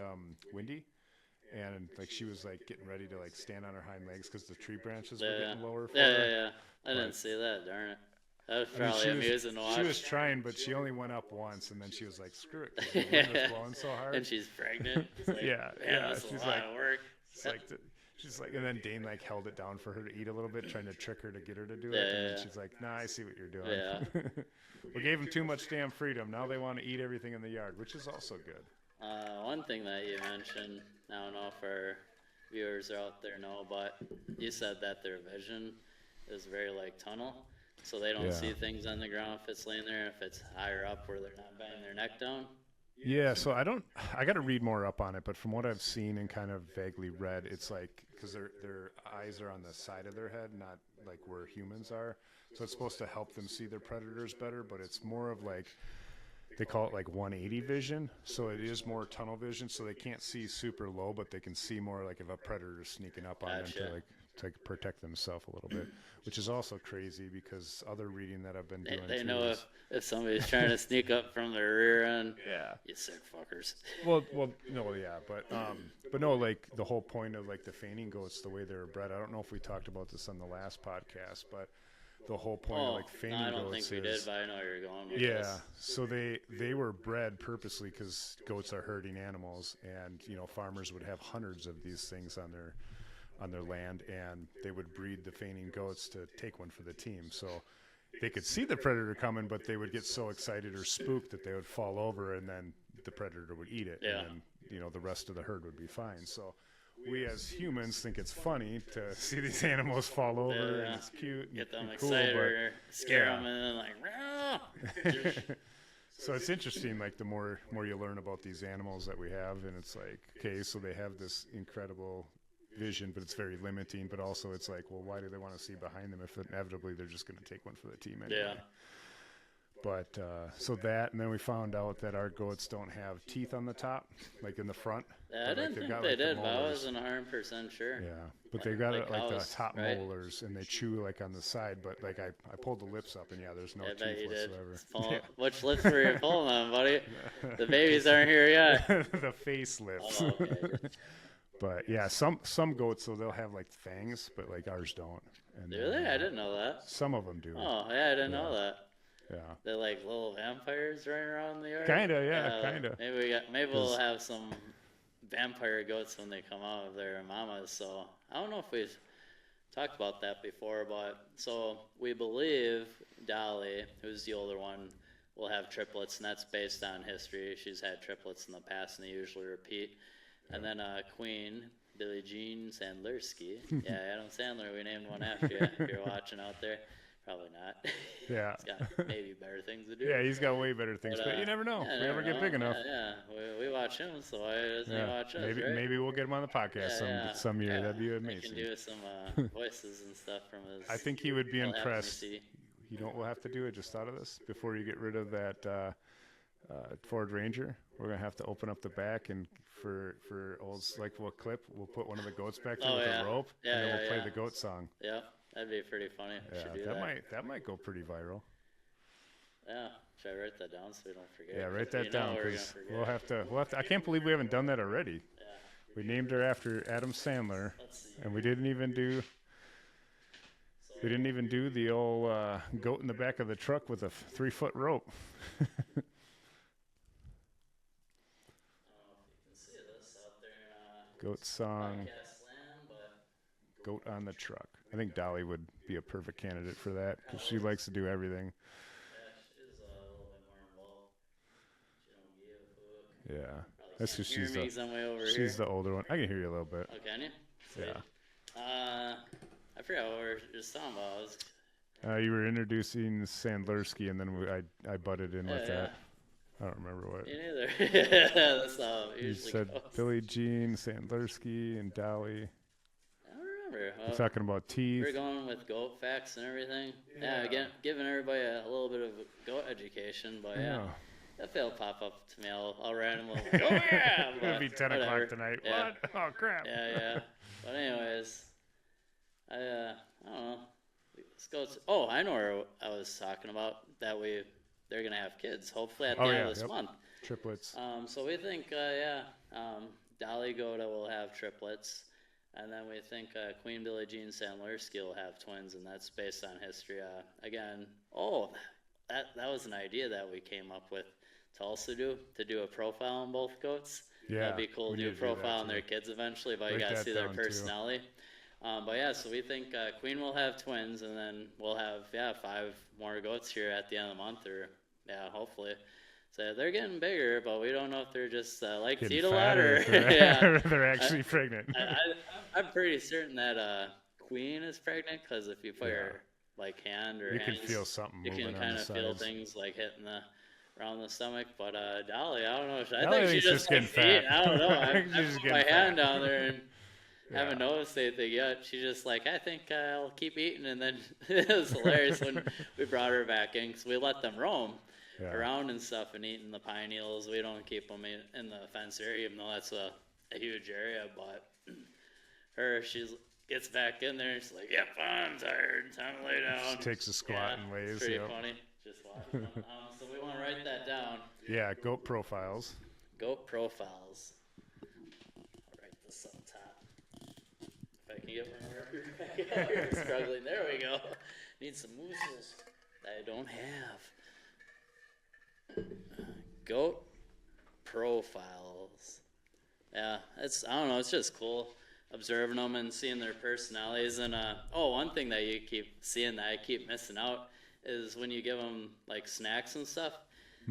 windy, and like she was like getting ready to like stand on her hind legs because the tree branches were getting lower for her. Yeah. I didn't see that, darn it. That was I mean, probably amusing to watch. she was trying, but she only went up once, and then she was like, "Screw it," 'cause the wind was blowing so hard. And she's pregnant. It's like, Yeah, man, yeah, that's she's a lot like- of work. She's like, and then Dane like held it down for her to eat a little bit, trying to trick her to get her to do it. Yeah, And then yeah. she's like, "Nah, I see what you're doing." Yeah. We gave them too much damn freedom. Now they want to eat everything in the yard, which is also good. One thing that you mentioned, I don't know if our viewers out there know, but you said that their vision is very like tunnel, so they don't Yeah. see things on the ground if it's laying there, if it's higher up where they're not banging their neck down. Yeah, so I got to read more up on it, but from what I've seen and kind of vaguely read, it's like because their eyes are on the side of their head, not like where humans are. So it's supposed to help them see their predators better, but it's more of like they call it like 180 vision. So it is more tunnel vision, so they can't see super low, but they can see more like if a predator is sneaking up on them Gotcha. to protect themselves a little bit, which is also crazy because other reading that I've been doing. They too know is- if somebody's trying to sneak up from their rear end. Yeah. You sick fuckers. Well, no, yeah, but no, like the whole point of like the feigning goats, the way they were bred. I don't know if we talked about this on the last podcast, but the whole point of like feigning no, I don't goats think we did, is but I know where you're going with yeah. this. So they were bred purposely because goats are herding animals, and farmers would have hundreds of these things on their land, and they would breed the feigning goats to take one for the team. So they could see the predator coming, but they would get so excited or spooked that they would fall over, and then the predator would eat it, Yeah. and then the rest of the herd would be fine. So we as humans think it's funny to see these animals fall over, Yeah. and it's cute, and Get them cool, excited but or scare yeah. them and then like, "Rah!" So it's interesting, like the more you learn about these animals that we have, and it's like, okay, so they have this incredible vision, but it's very limiting. But also, it's like, well, why do they want to see behind them if inevitably they're just going to take one for the team anyway? Yeah. But so that, and then we found out that our goats don't have teeth on the top, like in the front. Yeah, I But, like, didn't they've think got, they like, the did, but I molars. wasn't 100% sure. Yeah, but they've got Like it like the cows, top right? molars, and they chew like on the side. But like I pulled the lips up, and yeah, there's no I teeth bet you did. whatsoever. Pull- Yeah. Which lips were you pulling on, buddy? The babies aren't here yet. The face lips. Oh, okay. But yeah, some goats, so they'll have like fangs, but like ours don't. And Do they? I didn't know that. Some of them do. Oh, yeah, I didn't know that. Yeah. They're like little vampires running around the yard. Kinda, yeah, kinda. Maybe we'll have some vampire goats when they come out of their mamas. So I don't know if we've talked about that before, but so we believe Dolly, who's the older one, will have triplets, and that's based on history. She's had triplets in the past, and they usually repeat. And then Queen, Billie Jean Sandlerski. Yeah, Adam Sandler, we named one after you. If you're watching out there. Probably not. Yeah. He's got maybe better things to do. Yeah, he's got way better things, but you never know. yeah, If we ever get know. big enough. Yeah, we watch him, so why doesn't he watch us, maybe right? maybe we'll get him on the podcast some year. Yeah. That'd be He amazing. can do some voices and stuff from his. I think he would be He'll have to impressed. see. You know what we'll have to do? I just thought of this. Before you get rid of that Ford Ranger, we're gonna have to open up the back and for old like we'll put one of the goats back there Oh, with yeah. a rope, Yeah, and then yeah, we'll play yeah. the goat song. Yeah, that'd be pretty funny. We Yeah, should do that might go pretty viral. Yeah. Should I write that down so we don't forget? Yeah, write We that know down we're gonna because forget. we'll have to. I can't believe we haven't done that already. Yeah. We named her after Adam Sandler, Let's see. and we didn't even do. We didn't even do the old goat in the back of the truck with a 3-foot rope. I don't know if you can see this out there in Goat song, podcast land, but goat on the truck. I think Dolly would be a perfect candidate for that because she likes to do everything. yeah, she is a little bit more involved. She don't give a fuck. Yeah, Probably that's can't because hear she's me the 'cause I'm way over she's here. the older one. I can hear you a little bit. Oh, can you? Sweet. Yeah. I forgot what we were just talking about. I was, You were introducing Sandlersky, and then I butted in with yeah. that. I don't remember what. Me neither. That's how it You usually said goes. Billie Jean, Sandlersky, and Dolly. I don't remember. We're talking about We teeth. were going with goat facts and everything. Yeah, Yeah. again, giving everybody a little bit of goat education, but yeah. Yeah. If they'll pop up to me, I'll randomly go, oh yeah! It'll but be 10 whatever. o'clock tonight. Yeah. What? Oh, crap. Yeah. But anyways, I don't know. Let's go. Oh, I know where I was talking about that they're gonna have kids. Hopefully at the end of this month. Triplets. So we think, Dolly Goda will have triplets, and then we think Queen Billie Jean Sandlersky will have twins, and that's based on history. Again, that was an idea that we came up with to also do a profile on both goats. Yeah, That'd be cool we to do a need to do that profile on too. their kids eventually, but you Write gotta that see their down, too. personality. But yeah, so we think Queen will have twins, and then we'll have 5 more goats here at the end of the month, or hopefully. So they're getting bigger, but we don't know if they're just like to Getting eat a lot, or fatter. They're actually pregnant. I'm pretty certain that Queen is pregnant, because if you put your hand or You can hands, feel something you moving can on kind the of feel sides. things like hitting around the stomach. But Dolly, I don't know. I Dolly think she thinks just she's getting likes to eat. fat. I don't know. I think I she's put getting my hand fat. down there and haven't Yeah. noticed anything yet. She just I think I'll keep eating. And then it was hilarious when we brought her back in, because we let them roam around and stuff and eating the pine needles. We don't keep them in the fence area, even though that's a huge area. But she gets back in there and she's like, yep, I'm tired. Time to lay down. She takes a squat and lays. It's pretty Yep. funny. Just watching. So we want to write that down. Yeah, goat profiles. Goat profiles. I'll write this on top. If I can get my marker back. You're struggling. There we go. Need some mooses that I don't have. Goat profiles. Yeah, I don't know. It's just cool observing them and seeing their personalities. And one thing that you keep seeing that I keep missing out is when you give them snacks and stuff.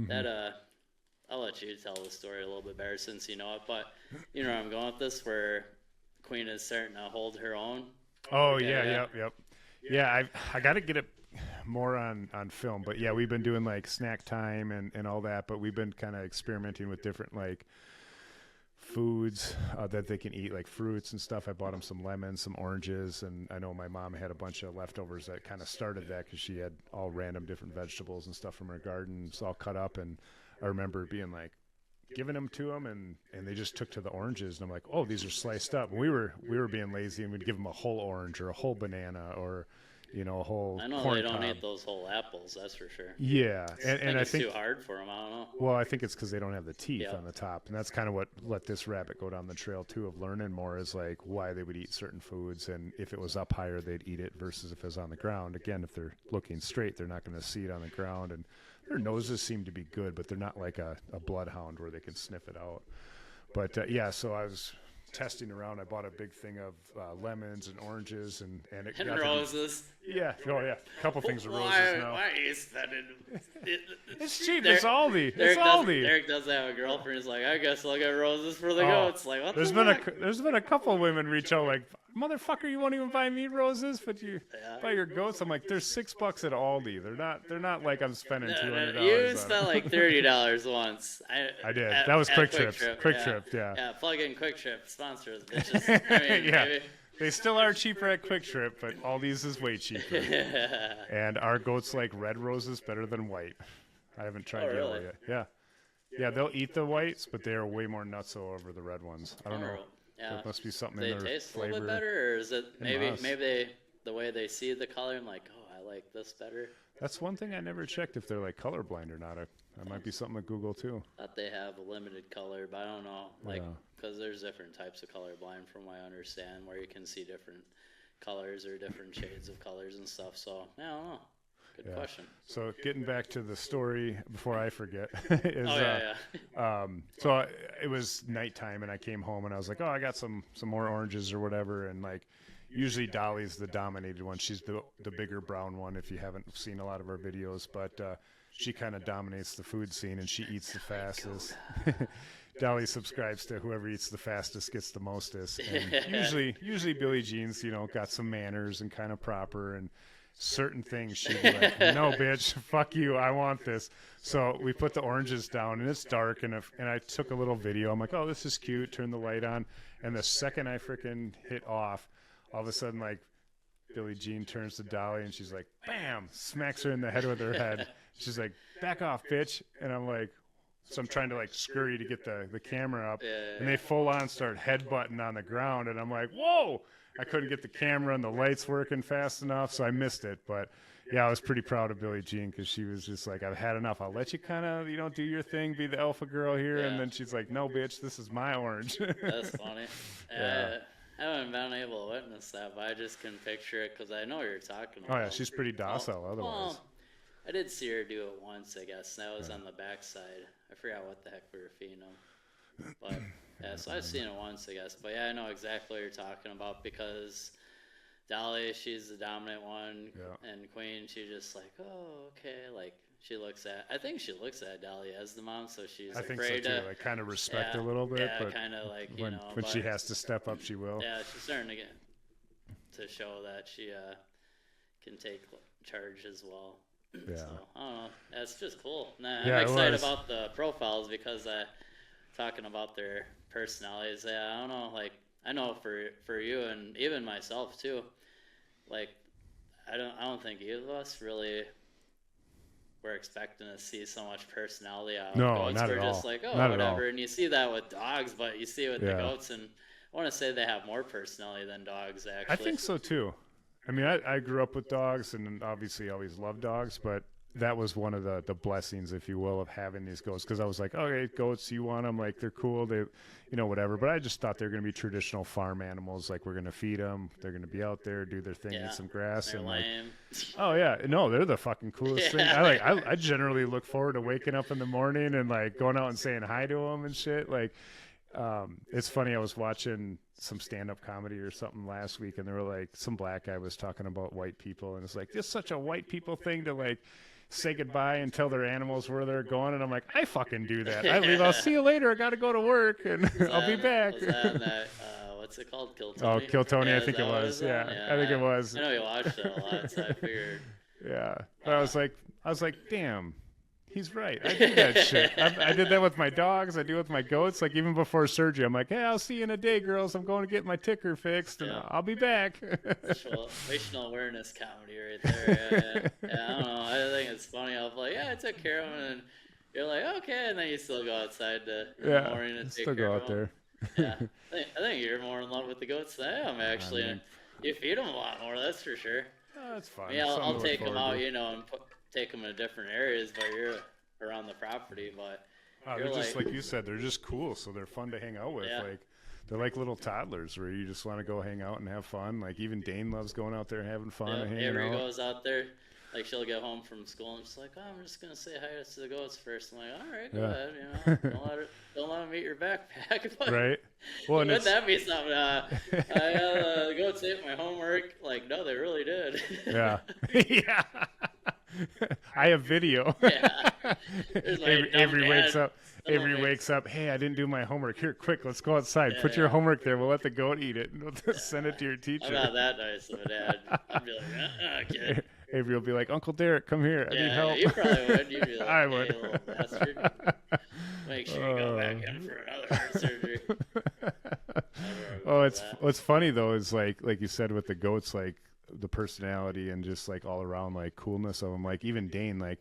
That I'll let you tell the story a little bit better since you know it. But you know where I'm going with this, where Queen is starting to hold her own. Oh Yeah. yep. Yeah, I got to get it more on film, but yeah, we've been doing snack time and all that, but we've been kind of experimenting with different foods that they can eat, like fruits and stuff. I bought them some lemons, some oranges, and I know my mom had a bunch of leftovers that kind of started that because she had all random different vegetables and stuff from her garden. It's all cut up, and I remember being giving them to them, and they just took to the oranges, and I'm like, oh, these are sliced up. And we were being lazy, and we'd give them a whole orange or a whole banana or a whole I know corn they don't cob. eat those whole apples, that's for sure. Yeah, and I it's think too hard for them. I don't know. well, I think it's because they don't have the teeth Yeah. on the top, and that's kind of what let this rabbit go down the trail too of learning more is why they would eat certain foods, and if it was up higher, they'd eat it versus if it was on the ground. Again, if they're looking straight, they're not going to see it on the ground, and their noses seem to be good, but they're not like a bloodhound where they can sniff it out. But so I was testing around. I bought a big thing of lemons and oranges, and it And got to be- roses. yeah, a couple things of roses now. Why are you spending? It's cheap. Derek- It's Aldi. It's Derek Aldi. Derek does have a girlfriend. He's like, I guess I'll get roses for the Oh, goats. Like, what there's the been fuck? there's been a couple women reach out motherfucker, you won't even buy me roses, but you Yeah. buy your goats. I'm like, they're $6 at Aldi. They're not like I'm spending $200. You spent like $30 once. I did. At- That was at Quick Trips. Quick yeah. Trip, yeah. Yeah, plug in Quick Trip sponsors, bitches. I mean, Yeah. maybe. They still are cheaper at Quick Trip, but Aldi's is way cheaper. And our goats like red roses better than white. I haven't tried yellow really? yet. Yeah. Yeah, they'll eat the whites, but they are way more nutso over the red ones. I don't know. Yeah. There must be something They in their taste a flavor. little bit better, or is it maybe must. maybe the way they see the color? I'm like, oh, I like this better. That's one thing I never checked if they're like colorblind or not. That might be something to Google too. Thought they have a limited color, but I don't know. Like, Yeah. because there's different types of colorblind, from what I understand, where you can see different colors or different shades of colors and stuff. So I don't know. Good question. So getting back to the story before I forget is so it was nighttime and I came home and I was like, oh, I got some more oranges or whatever, and like usually Dolly's the dominated one. She's the bigger brown one if you haven't seen a lot of our videos, but she kind of dominates the food scene and she eats the fastest. Dolly subscribes to whoever eats the fastest gets the mostest. And usually Billie Jean's, got some manners and kind of proper, and certain things she'd be like, no, bitch, fuck you, I want this. So we put the oranges down and it's dark, and I took a little video. I'm like, oh, this is cute, turn the light on, and the second I freaking hit off, all of a sudden, like, Billie Jean turns to Dolly and she's like, bam, smacks her in the head with her head. She's like, back off, bitch. And I'm like, so I'm trying to like scurry to get the camera up, and they full on start headbutting on the ground, and I'm like, whoa! I couldn't get the camera and the lights working fast enough, so I missed it. But yeah, I was pretty proud of Billie Jean because she was just like, I've had enough. I'll let you kind of, do your thing, be the alpha girl here, and then she's like, no, bitch, this is my orange. That's funny. I haven't been able to witness that, but I just can picture it because I know what you're talking about. Oh yeah, she's pretty docile otherwise. Well, I did see her do it once, I guess. That was on the backside. I forgot what the heck we were feeding them. But yeah, so I've seen it once, I guess. But yeah, I know exactly what you're talking about because Dolly, she's the dominant one, and Queen, she's just like, oh, okay. Like, I think she looks at Dolly as the mom, so she's afraid so too. to. Like, kind of respect a little bit. Yeah, but kind of like, when she has to step up, she will. Yeah, she's starting to show that she can take charge as well. Yeah. So, I don't know. That's just cool. Nah, Yeah, I'm excited about the profiles because talking about their personalities. Yeah, I don't know. Like, I know for you and even myself too. Like, I don't think either of us really were expecting to see so much personality out of goats. Not we're at just all. like, oh, not whatever. And you see that with dogs, but you see it with the Yeah. goats, and I want to say they have more personality than dogs. Actually, I think so too. I mean, I grew up with dogs and obviously always loved dogs, but that was one of the blessings, if you will, of having these goats, because I was like, okay, goats, you want them, like, they're cool, they, whatever. But I just thought they're going to be traditional farm animals, like, we're going to feed them, they're going to be out there, do their thing, eat some grass, they're and lame. like, oh yeah, no, they're the fucking coolest thing. I generally look forward to waking up in the morning and like going out and saying hi to them and shit. Like, it's funny, I was watching some stand-up comedy or something last week, and there were like some black guy was talking about white people, and it's like, this is such a white people thing to like say goodbye and tell their animals where they're going, and I'm like, I fucking do that. I leave, I'll see you later, I gotta go to work, and I'll be back. Was that in that, what's it called, Kill Tony? Oh, Kill Tony, I think it was. Yeah, I think it was. I know you watched it a lot, so I figured. Yeah, but I was like, damn, he's right. I do that shit. I did that with my dogs. I do it with my goats. Like, even before surgery, I'm like, hey, I'll see you in a day, girls. I'm going to get my ticker fixed, and I'll be back. Situational awareness comedy right there. Yeah, I don't know. I think it's funny. I was like, yeah, I took care of him, and you're like, okay, and then you still go outside in the morning and take still care go of out them. there. Yeah, I think you're more in love with the goats than I am, actually. And you feed them a lot more, that's for sure. That's fine. Yeah, I'll take them out, and take them to different areas, but you're around the property. But they're just like you said, they're just cool, so they're fun to hang out with. Like, they're like little toddlers where you just want to go hang out and have fun. Like, even Dane loves going out there and having fun and hanging Avery out. goes out there. Like, she'll get home from school and she's like, oh, I'm just gonna say hi to the goats first. I'm like, all right, go ahead. Don't let them eat your backpack. But right. Well, and wouldn't that be something? The goats ate my homework. Like, no, they really did. Yeah. Yeah. I have video. Yeah. Avery wakes up. Avery wakes up. Hey, I didn't do my homework. Here, quick, let's go outside. Put your homework there. We'll let the goat eat it. And we'll send it to your teacher. I'm not that nice of a dad. I'd be like, kid. Avery will be like, Uncle Derek, come here. I need help. You probably would. You'd be like, I would. Hey, little bastard. Make sure you go back in for another heart surgery. Oh, what's funny though is like you said with the goats, like the personality and just like all around like coolness of them. Like, even Dane, like,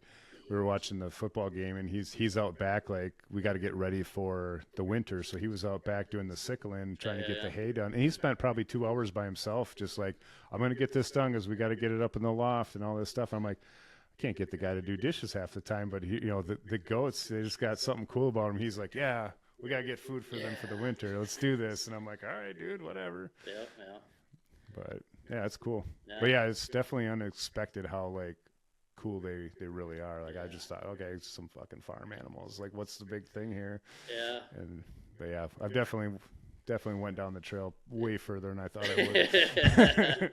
we were watching the football game and he's out back, like, we got to get ready for the winter, so he was out back doing the sickling, trying to get the hay done, and he spent probably 2 hours by himself, just like, I'm gonna get this done because we got to get it up in the loft and all this stuff. I'm like, can't get the guy to do dishes half the time, but he, the goats, they just got something cool about him. He's like, yeah, we got to get food for them for the winter. Let's do this. And I'm like, all right, dude, whatever. Yeah. But yeah, it's cool. Yeah. But yeah, it's definitely unexpected how like cool they really are. Like I just thought, okay, some fucking farm animals. Like what's the big thing here? Yeah. But yeah, I've definitely went down the trail way further than I thought I would.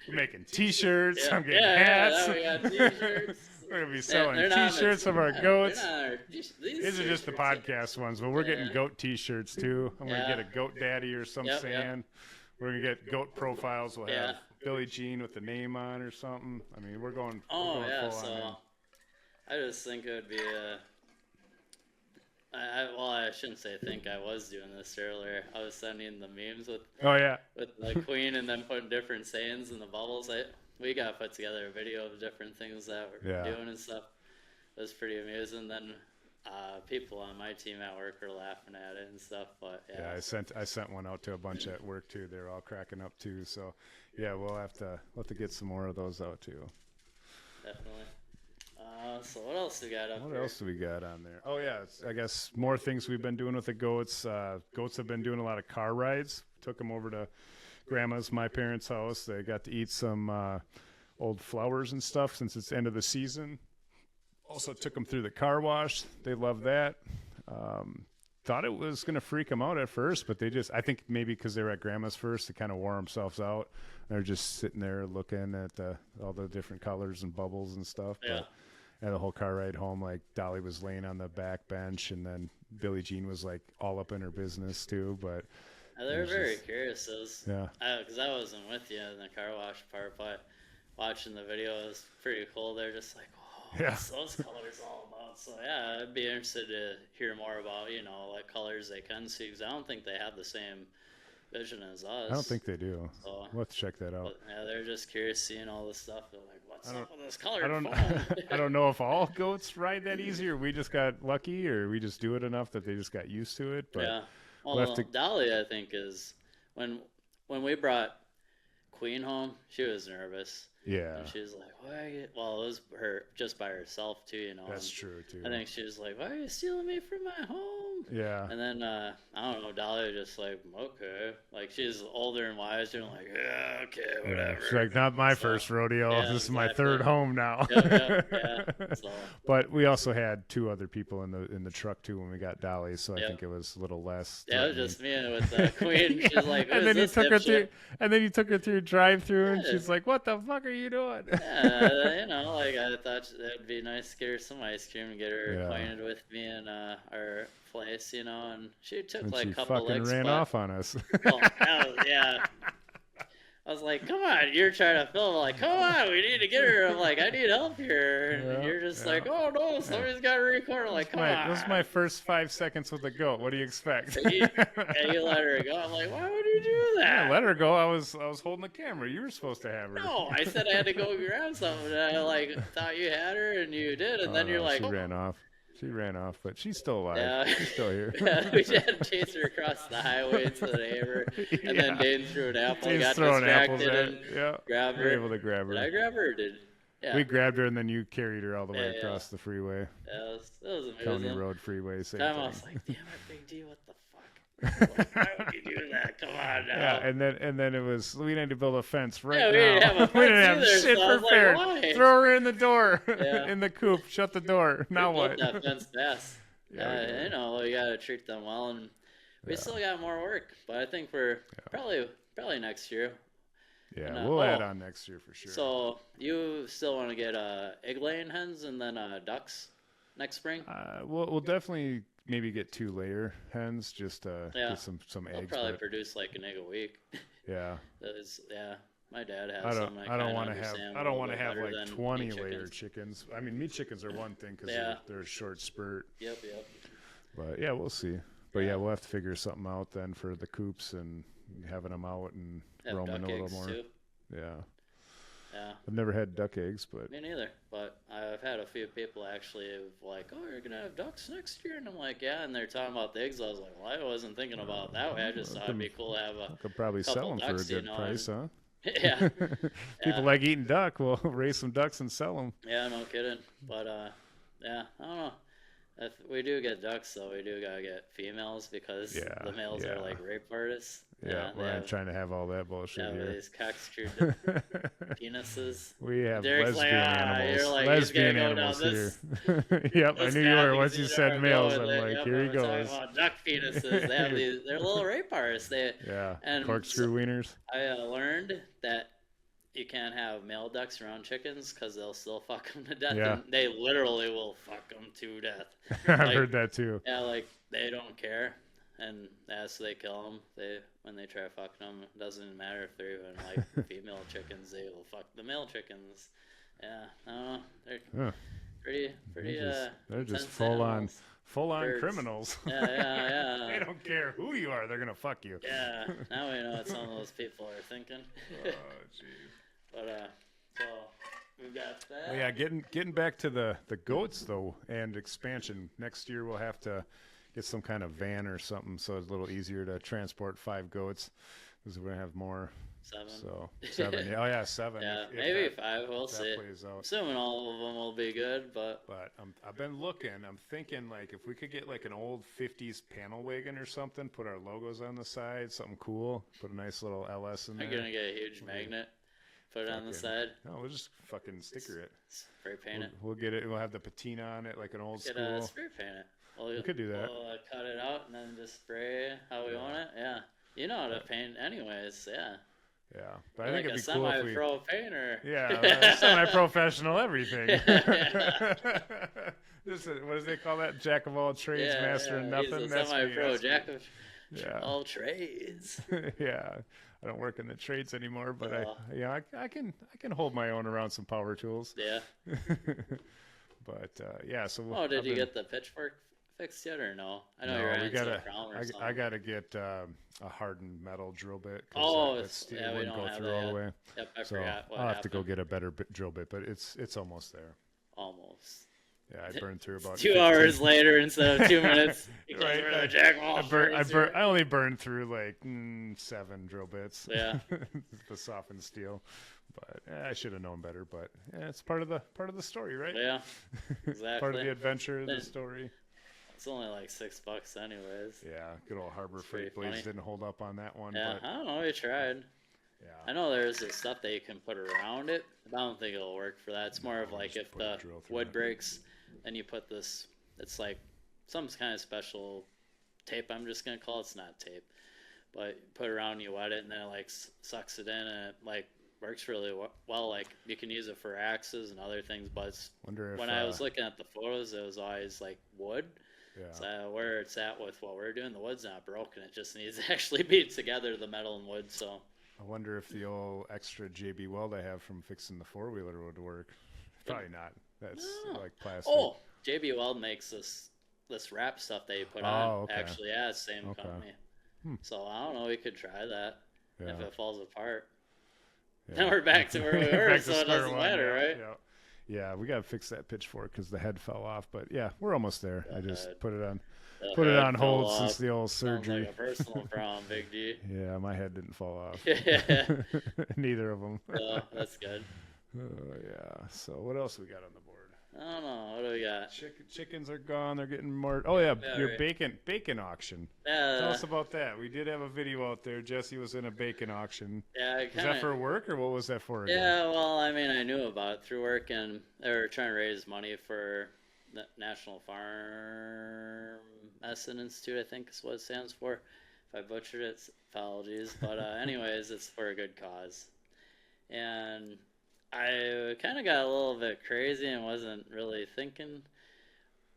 We're making T-shirts. I'm getting hats. Yeah, we got T-shirts. We're gonna be selling T-shirts of our goats. These are just the podcast ones, but we're getting goat T-shirts too. I'm gonna get a goat daddy or some saying. We're gonna get goat profiles. We'll have Billie Jean with the name on or something. I mean, we're going. Full on. I just think it would be I shouldn't say think. I was doing this earlier. I was sending the memes with the queen and then putting different sayings in the bubbles. We got to put together a video of different things that we're doing and stuff. It was pretty amusing. Then people on my team at work were laughing at it and stuff. But I sent one out to a bunch at work too. They're all cracking up too. So yeah, we'll have to get some more of those out too. Definitely. So what else we got up What here? else do we got on there? Oh yeah, I guess more things we've been doing with the goats. Goats have been doing a lot of car rides. Took them over to Grandma's, my parents' house. They got to eat some old flowers and stuff since it's end of the season. Also took them through the car wash. They love that. Thought it was going to freak them out at first, but I think maybe because they were at Grandma's first, they kind of wore themselves out. They're just sitting there looking at all the different colors and bubbles and stuff. Yeah. And the whole car ride home, like Dolly was laying on the back bench, and then Billie Jean was like all up in her business too. But they were very curious. Because I wasn't with you in the car wash part, but watching the video was pretty cool. They're just like, what's those colors all about? So yeah, I'd be interested to hear more about what colors they can see, because I don't think they have the same vision as us. I don't think they do. So, we'll have to check that out. But, yeah, they're just curious seeing all this stuff. They're like, what's up with this color? I don't know if all goats ride that easy, or we just got lucky, or we just do it enough that they just got used to it. But yeah. Well, Dolly, I think, is when we brought Queen home, she was nervous. Yeah. And she was like, why are you... Well, it was her just by herself, too, That's true, too. I think she was like, why are you stealing me from my home? Yeah. And then, I don't know, Dolly was just like, okay. Like, she's older and wiser and like, yeah, okay, whatever. She's like, not my first rodeo. Yeah, this is my third home now. Yeah. So, but we also had two other people in the truck, too, when we got Dolly, so I think it was a little less. Yeah, it was just me and with the Queen. She's like, and then you took her through drive-through, and she's like, what the fuck are you doing? Yeah, like I thought that'd be nice to get her some ice cream and get her acquainted with me and our place, and she took a couple licks. She fucking ran off on us. Yeah. I was like, come on, you're trying to film, like, come on, we need to get her. I'm like, I need help here. And you're just like, oh no, somebody's got to record. I'm like, come on. This is my first 5 seconds with the goat. What do you expect? And you let her go. I'm like, why would you do that? Yeah, let her go. I was holding the camera. You were supposed to have her. No, I said I had to go grab something. And I thought you had her, and you did. And then you're like, She ran off, but she's still alive. Yeah. She's still here. Yeah, we had to chase her across the highway to the neighbor, and then Dane threw an apple, Dane's got distracted, and grabbed her. We were able to grab her. Did I grab her? We grabbed her, and then you carried her all the way across the freeway. Yeah, it was amazing. County Road freeway, same time thing. I was like, damn it, Big D, what the fuck? Why would you do that? Come on now. Yeah, and then it was, we need to build a fence we now. didn't have a fence We didn't have either, shit so I was prepared. like, Throw her in the door, Yeah. in the coop, shut the door. Now We what? built that fence fast. Yeah, we gotta treat them well, and we still got more work. But I think we're probably next year. Yeah, we'll add on next year for sure. So you still want to get egg laying hens and then ducks next spring? We'll definitely maybe get 2-layer hens just to get some They'll eggs. probably produce like an egg a week. Yeah. My dad has some. I don't want to have like than 20-layer chickens. I mean, meat chickens are one thing because they're a short spurt. Yep. But yeah, we'll see. But yeah, we'll have to figure something out then for the coops and having them out and roaming a little more. Too. Yeah. Yeah. I've never had duck eggs, but me neither. But I've had a few people actually like, oh, you're gonna have ducks next year, and I'm like, yeah. And they're talking about the eggs. I was like, well, I wasn't thinking about it that way. I just thought it'd be cool to have I could probably sell them for a ducks, good price, huh? Yeah. People like eating duck. We'll raise some ducks and sell them. Yeah, no kidding. But yeah, I don't know. If we do get ducks, though, we do gotta get females because the males are like rape artists. Yeah, we're not trying to have all that bullshit here. These cock-screwed penises. We have Derek's lesbian animals. You're like, lesbian he's gonna go animals down here. this. Yep, I knew you were. Once you These said are males, I'm going, like, yep, here he we're goes. talking about duck penises. They have these. They're little rape artists. And Corkscrew wieners. I learned that you can't have male ducks around chickens because they'll still fuck them to death. Yeah. And they literally will fuck them to death. I've heard that too. Yeah, like they don't care, and so they kill them. When they try fucking them, it doesn't matter if they're even like female chickens. They will fuck the male chickens. Yeah, I don't know. They're pretty. They're just intense full animals. on Birds. criminals. Yeah. They don't care who you are. They're gonna fuck you. Yeah. Now we know what some of those people are thinking. Oh, jeez. But so we've got that. Well, yeah, getting back to the goats though and expansion. Next year we'll have to get some kind of van or something so it's a little easier to transport 5 goats because we're gonna have more. 7. So 7. Oh yeah, 7. Yeah, if maybe that, 5. We'll if that see. plays out. Assuming all of them will be good, but I've been looking. I'm thinking like if we could get like an old 50s panel wagon or something, put our logos on the side, something cool, put a nice little LS in there. I'm gonna get a huge magnet, put it on the side. No, we'll just fucking sticker it. Spray paint it. We'll get it. We'll have the patina on it like an old school. Spray paint it. We could do that. We'll cut it out and then just spray how we want it. Yeah, you know how to paint, anyways. Yeah. Yeah, but I think like it'd be cool if we. Semi-pro painter. Yeah, semi-professional everything. What do they call that? Jack of all trades, master of nothing. He's a semi-pro, jack of Yeah. all trades. Yeah, I don't work in the trades anymore, but I can hold my own around some power tools. Yeah. But yeah, so. Oh, did you get the pitchfork fixed yet or no? I know you're into the crown or something. I gotta get a hardened metal drill bit. Oh, it we wouldn't don't go have through that all yet. the way. Yep, I So forgot what I'll have to go happened. get a better drill bit, but it's almost there. Almost. Yeah, I burned through about 2 hours later instead of 2 minutes. Right, I only burned through like 7 drill bits. Yeah. The softened steel, but I should have known better. But it's part of the story, right? Yeah, exactly. Part of the adventure of the story. It's only like $6 anyways. Yeah, good old Harbor Freight pretty blades funny. didn't hold up on that one. Yeah, but, I don't know. We tried. yeah. I know there's this stuff that you can put around it, but I don't think it'll work for that. It's more of like if put a the drill through wood it. breaks, then you put this. It's like some kind of special tape. I'm just gonna call it. It's not tape, but you put it around, you wet it, and then it like sucks it in, and it like works really well. Like you can use it for axes and other things. But when I was looking at the photos, it was always like wood. Yeah. So where it's at with what we're doing, the wood's not broken. It just needs to actually be together, the metal and wood. So I wonder if the old extra JB weld I have from fixing the 4-wheeler would work. Probably not. That's like plastic. Oh, JB Weld makes this wrap stuff that you put on. okay. Actually, yeah, same company. So I don't know. We could try that if it falls apart. Yeah. Then we're back to where we were, Back to so it square doesn't one, matter, yeah, right? Yeah. Yeah, we gotta fix that pitchfork because the head fell off. But yeah, we're almost there. I just put it on head hold fell since off. the old Sounds surgery. like a personal problem, Big D. Yeah, my head didn't fall off. Yeah. Neither of them. So that's good. Yeah. So what else we got on the board? I don't know. What do we got? Chickens are gone. They're getting more. Oh yeah, your right. bacon auction. Yeah. Tell us about that. We did have a video out there. Jesse was in a bacon auction. Yeah. Was that for work or what was that for? Again? Yeah. Well, I mean, I knew about it through work, and they were trying to raise money for the National Farm Medicine Institute. I think is what it stands for. If I butchered it, apologies. But anyways, it's for a good cause, and I kind of got a little bit crazy and wasn't really thinking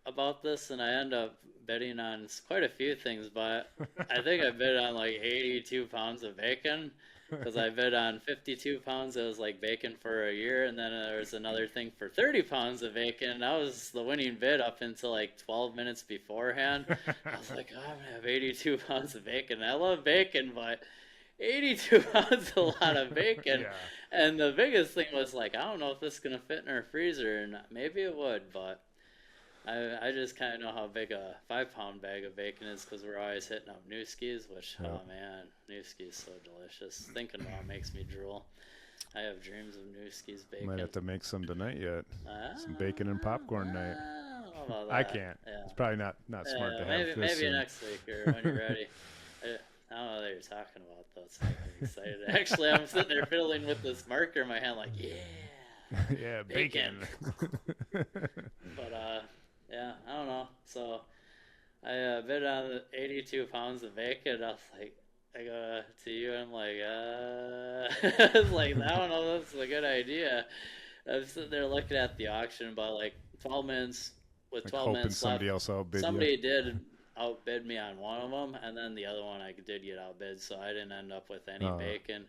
about this, and I ended up bidding on quite a few things, but I think I bid on like 82 pounds of bacon because I bid on 52 pounds. It was like bacon for a year, and then there was another thing for 30 pounds of bacon. That was the winning bid up until like 12 minutes beforehand. I was like, oh, I'm going to have 82 pounds of bacon. I love bacon, but 82 pounds is a lot of bacon. Yeah. And the biggest thing was like, I don't know if this is going to fit in our freezer, and maybe it would, but I just kind of know how big a 5-pound bag of bacon is because we're always hitting up Newski's, which, oh man, Newski's so delicious. Thinking about it makes me drool. I have dreams of Newski's bacon. Might have to make some tonight yet. Some bacon and popcorn night. I don't know about that. I can't. Yeah. It's probably not smart to have maybe, this maybe soon. next week or when you're ready. I don't know what you're talking about, though. It's making me excited. Actually, I'm sitting there fiddling with this marker in my hand like, yeah. Yeah, bacon. But, yeah, I don't know. So I bid on the 82 pounds of bacon. I was like, I go to you and I'm like, I was like, I don't know if this is a good idea. I'm sitting there looking at the auction about like 12 minutes with Like 12 hoping minutes somebody left. else outbid Somebody you. did outbid me on one of them, and then the other one I did get outbid, so I didn't end up with any bacon.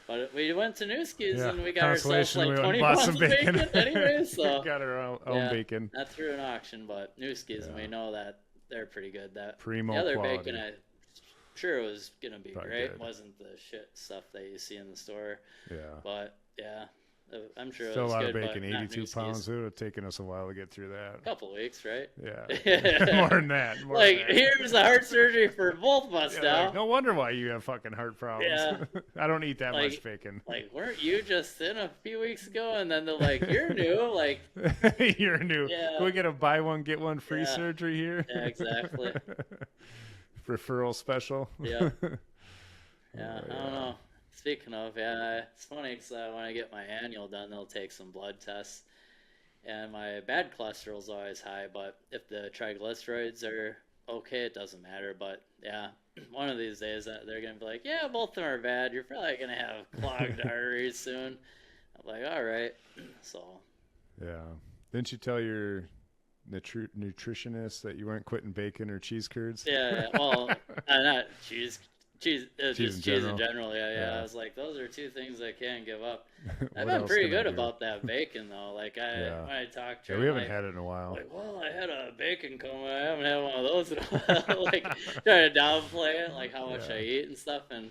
But we went to Newski's and we got ourselves Consolation, like we 20 bought pounds some of bacon. bacon anyway. So We got our own yeah, bacon. not through an auction, but Newski's, and we know that they're pretty good. That Primo the other quality. bacon, I sure it was gonna be Probably great. good. Wasn't the shit stuff that you see in the store, Yeah. but yeah, I'm sure Still it was a lot good. of bacon, but not 82 Newski's. pounds. It would have taken us a while to get through that. A couple weeks, right? Yeah. More than that. More Like, than that. here's the heart surgery for both of us Yeah, now. like, no wonder why you have fucking heart problems. Yeah. I don't eat that Like- much bacon. Like, weren't you just in a few weeks ago? And then they're like, you're new. Like, You're new. Yeah. Can we get a buy one get one free Yeah. surgery here? yeah, exactly. Referral special. Yeah. Yeah, I don't know. Speaking of, yeah, it's funny because when I get my annual done, they'll take some blood tests. And my bad cholesterol is always high, but if the triglycerides are okay, it doesn't matter. But yeah, one of these days they're going to be like, yeah, both of them are bad. You're probably going to have clogged arteries soon. I'm like, all right. So, Yeah. Didn't you tell your nutritionist that you weren't quitting bacon or cheese curds? yeah, well, not cheese. Just cheese in general. general, yeah. Yeah. I was like, those are two things I can't give up. What I've been else pretty can I good do? about that bacon, though. Like, Yeah. when I talk to Yeah, her, we haven't like, had it in a while. like, well, I had a bacon coma. I haven't had one of those in a while. Like, trying to downplay it, like how much Yeah. I eat and stuff. And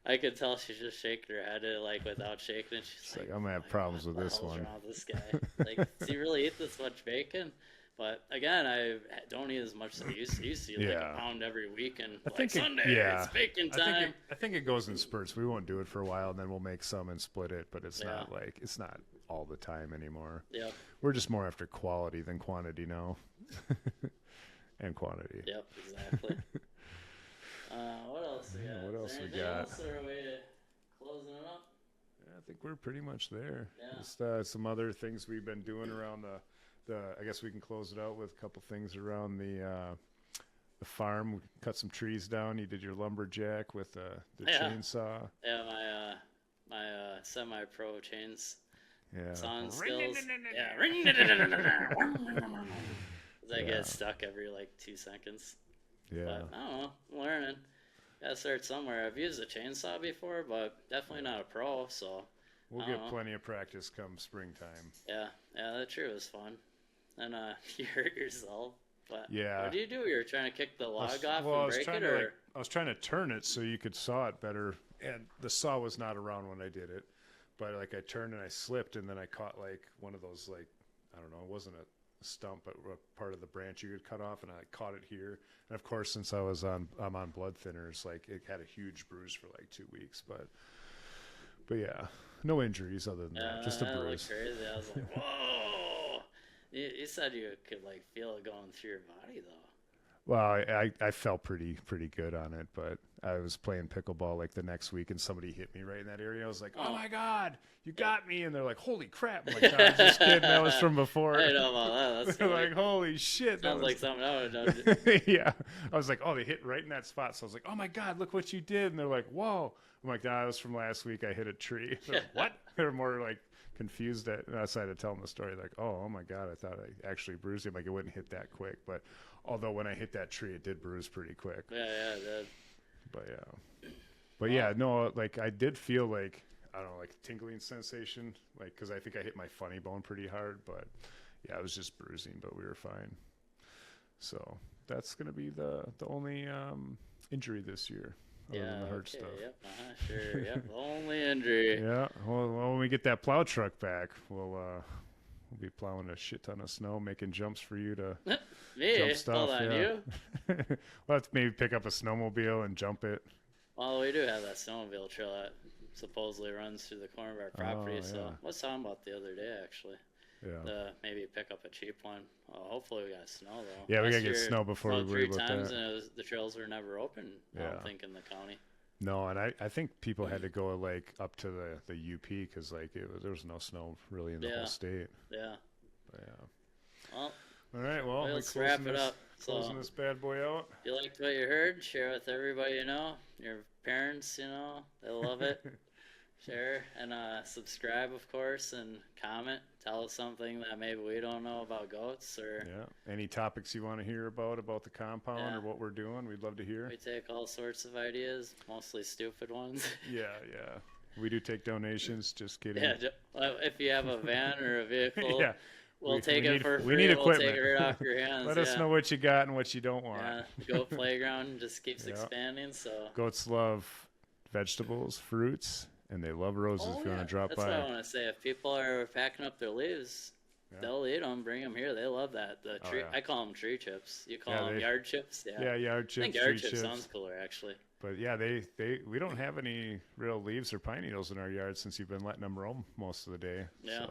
I could tell she's just shaking her head like without shaking it. She's It's like, I'm gonna have problems with what the this hell's one. wrong with this guy? Like, does he really eat this much bacon? But again, I don't eat as much as I used to. I used to eat like Yeah. a pound every week, and I like think Sunday, yeah. it's bacon I think time. I think it goes in spurts. We won't do it for a while, and then we'll make some and split it. But it's not Yeah. like it's not all the time anymore. Yep, We're just more after quality than quantity now, and quantity. yep, exactly. What else we got? what Is else there we anything got? else, or are we closing it up? Yeah, I think we're pretty much there. Yeah. Just some other things we've been doing around the. I guess we can close it out with a couple things around the farm. We cut some trees down. You did your lumberjack with the Yeah. chainsaw. Yeah, my semi-pro chains Yeah. sawing skills. Yeah, 'Cause I Yeah. get stuck every like 2 seconds. Yeah. But I don't know, I'm learning. Gotta start somewhere. I've used a chainsaw before, but definitely not a pro. So We'll I get don't know. plenty of practice come springtime. yeah, that true was fun. And you hurt yourself. But Yeah. what do? You were trying to kick the log off Well, I and was break trying it, to or I was trying to turn it so you could saw it better, and the saw was not around when I did it. But like I turned and I slipped, and then I caught like one of those like I don't know, it wasn't a stump, but a part of the branch you could cut off, and I caught it here. And of course, since I'm on blood thinners, like it had a huge bruise for like 2 weeks. But yeah, no injuries other than that, just a that bruise. looked crazy. I was like, whoa! You said you could like feel it going through your body though. Well, I felt pretty good on it, but I was playing pickleball like the next week, and somebody hit me right in that area. I was like, "Oh my god, you got me!" And they're like, "Holy crap!" I'm like, "No, I'm just kidding. That was from before." I didn't know about that. That's They're funny. like, "Holy shit!" Sounds that like was... something I would have done. Yeah, I was like, "Oh, they hit right in that spot." So I was like, "Oh my god, look what you did!" And they're like, "Whoa!" I'm like, "Nah, that was from last week. I hit a tree." They're like, what? They're more like confused at. And I decided to tell them the story. Like, "Oh my god, I thought I actually bruised him. Like it wouldn't hit that quick, but." Although when I hit that tree, it did bruise pretty quick. Yeah, it did. But yeah, no, like I did feel like, I don't know, like tingling sensation, like, cause I think I hit my funny bone pretty hard, but yeah, it was just bruising, but we were fine. So that's going to be the only, injury this year. Other than the hurt stuff. Yep, sure. Yep, only injury. Yeah. Well, when we get that plow truck back, we'll We'll be plowing a shit ton of snow, making jumps for you to Me? jump stuff. Hold on, you? We'll have to maybe pick up a snowmobile and jump it. Well, we do have that snowmobile trail that supposedly runs through the corner of our property. Oh, So yeah. I was talking about the other day, actually. Yeah. Maybe pick up a cheap one. Hopefully we got snow though. Yeah, we Last gotta get year, snow before we about worry 3 about times that. and the trails were never open. I Yeah. don't think in the county. No, and I think people had to go like up to the UP because like there was no snow really in the whole state. Yeah. But, yeah. Well, All right, well, let's wrap it up. Closing this bad boy out. If you liked what you heard, share with everybody you know. Your parents, you know, they love it. Share and subscribe, of course, and comment. Tell us something that maybe we don't know about goats, or any topics you want to hear about the compound or what we're doing. We'd love to hear. We take all sorts of ideas, mostly stupid ones. Yeah. We do take donations. Just kidding. Yeah, if you have a van or a vehicle, we'll take it for free. We need equipment. We'll take it right off your hands. Let us know what you got and what you don't want. Yeah, the goat playground just keeps expanding. So goats love vegetables, fruits, and they love roses. If you want to drop That's by. what I want to say. If people are packing up their leaves, they'll eat them. Bring them here. They love that. The tree. I call them tree chips. You call them yard chips. Yeah, yard chips. I think yard chips sounds cooler, actually. But yeah, we don't have any real leaves or pine needles in our yard since you've been letting them roam most of the day. Yeah.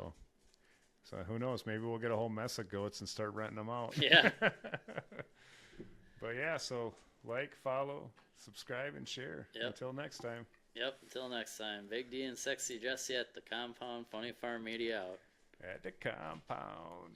So who knows? Maybe we'll get a whole mess of goats and start renting them out. Yeah. But yeah, so like, follow, subscribe, and share. Yep. Until next time. Yep. Until next time. Big D and Sexy Jesse at the Compound. Funny Farm Media out. At the compound.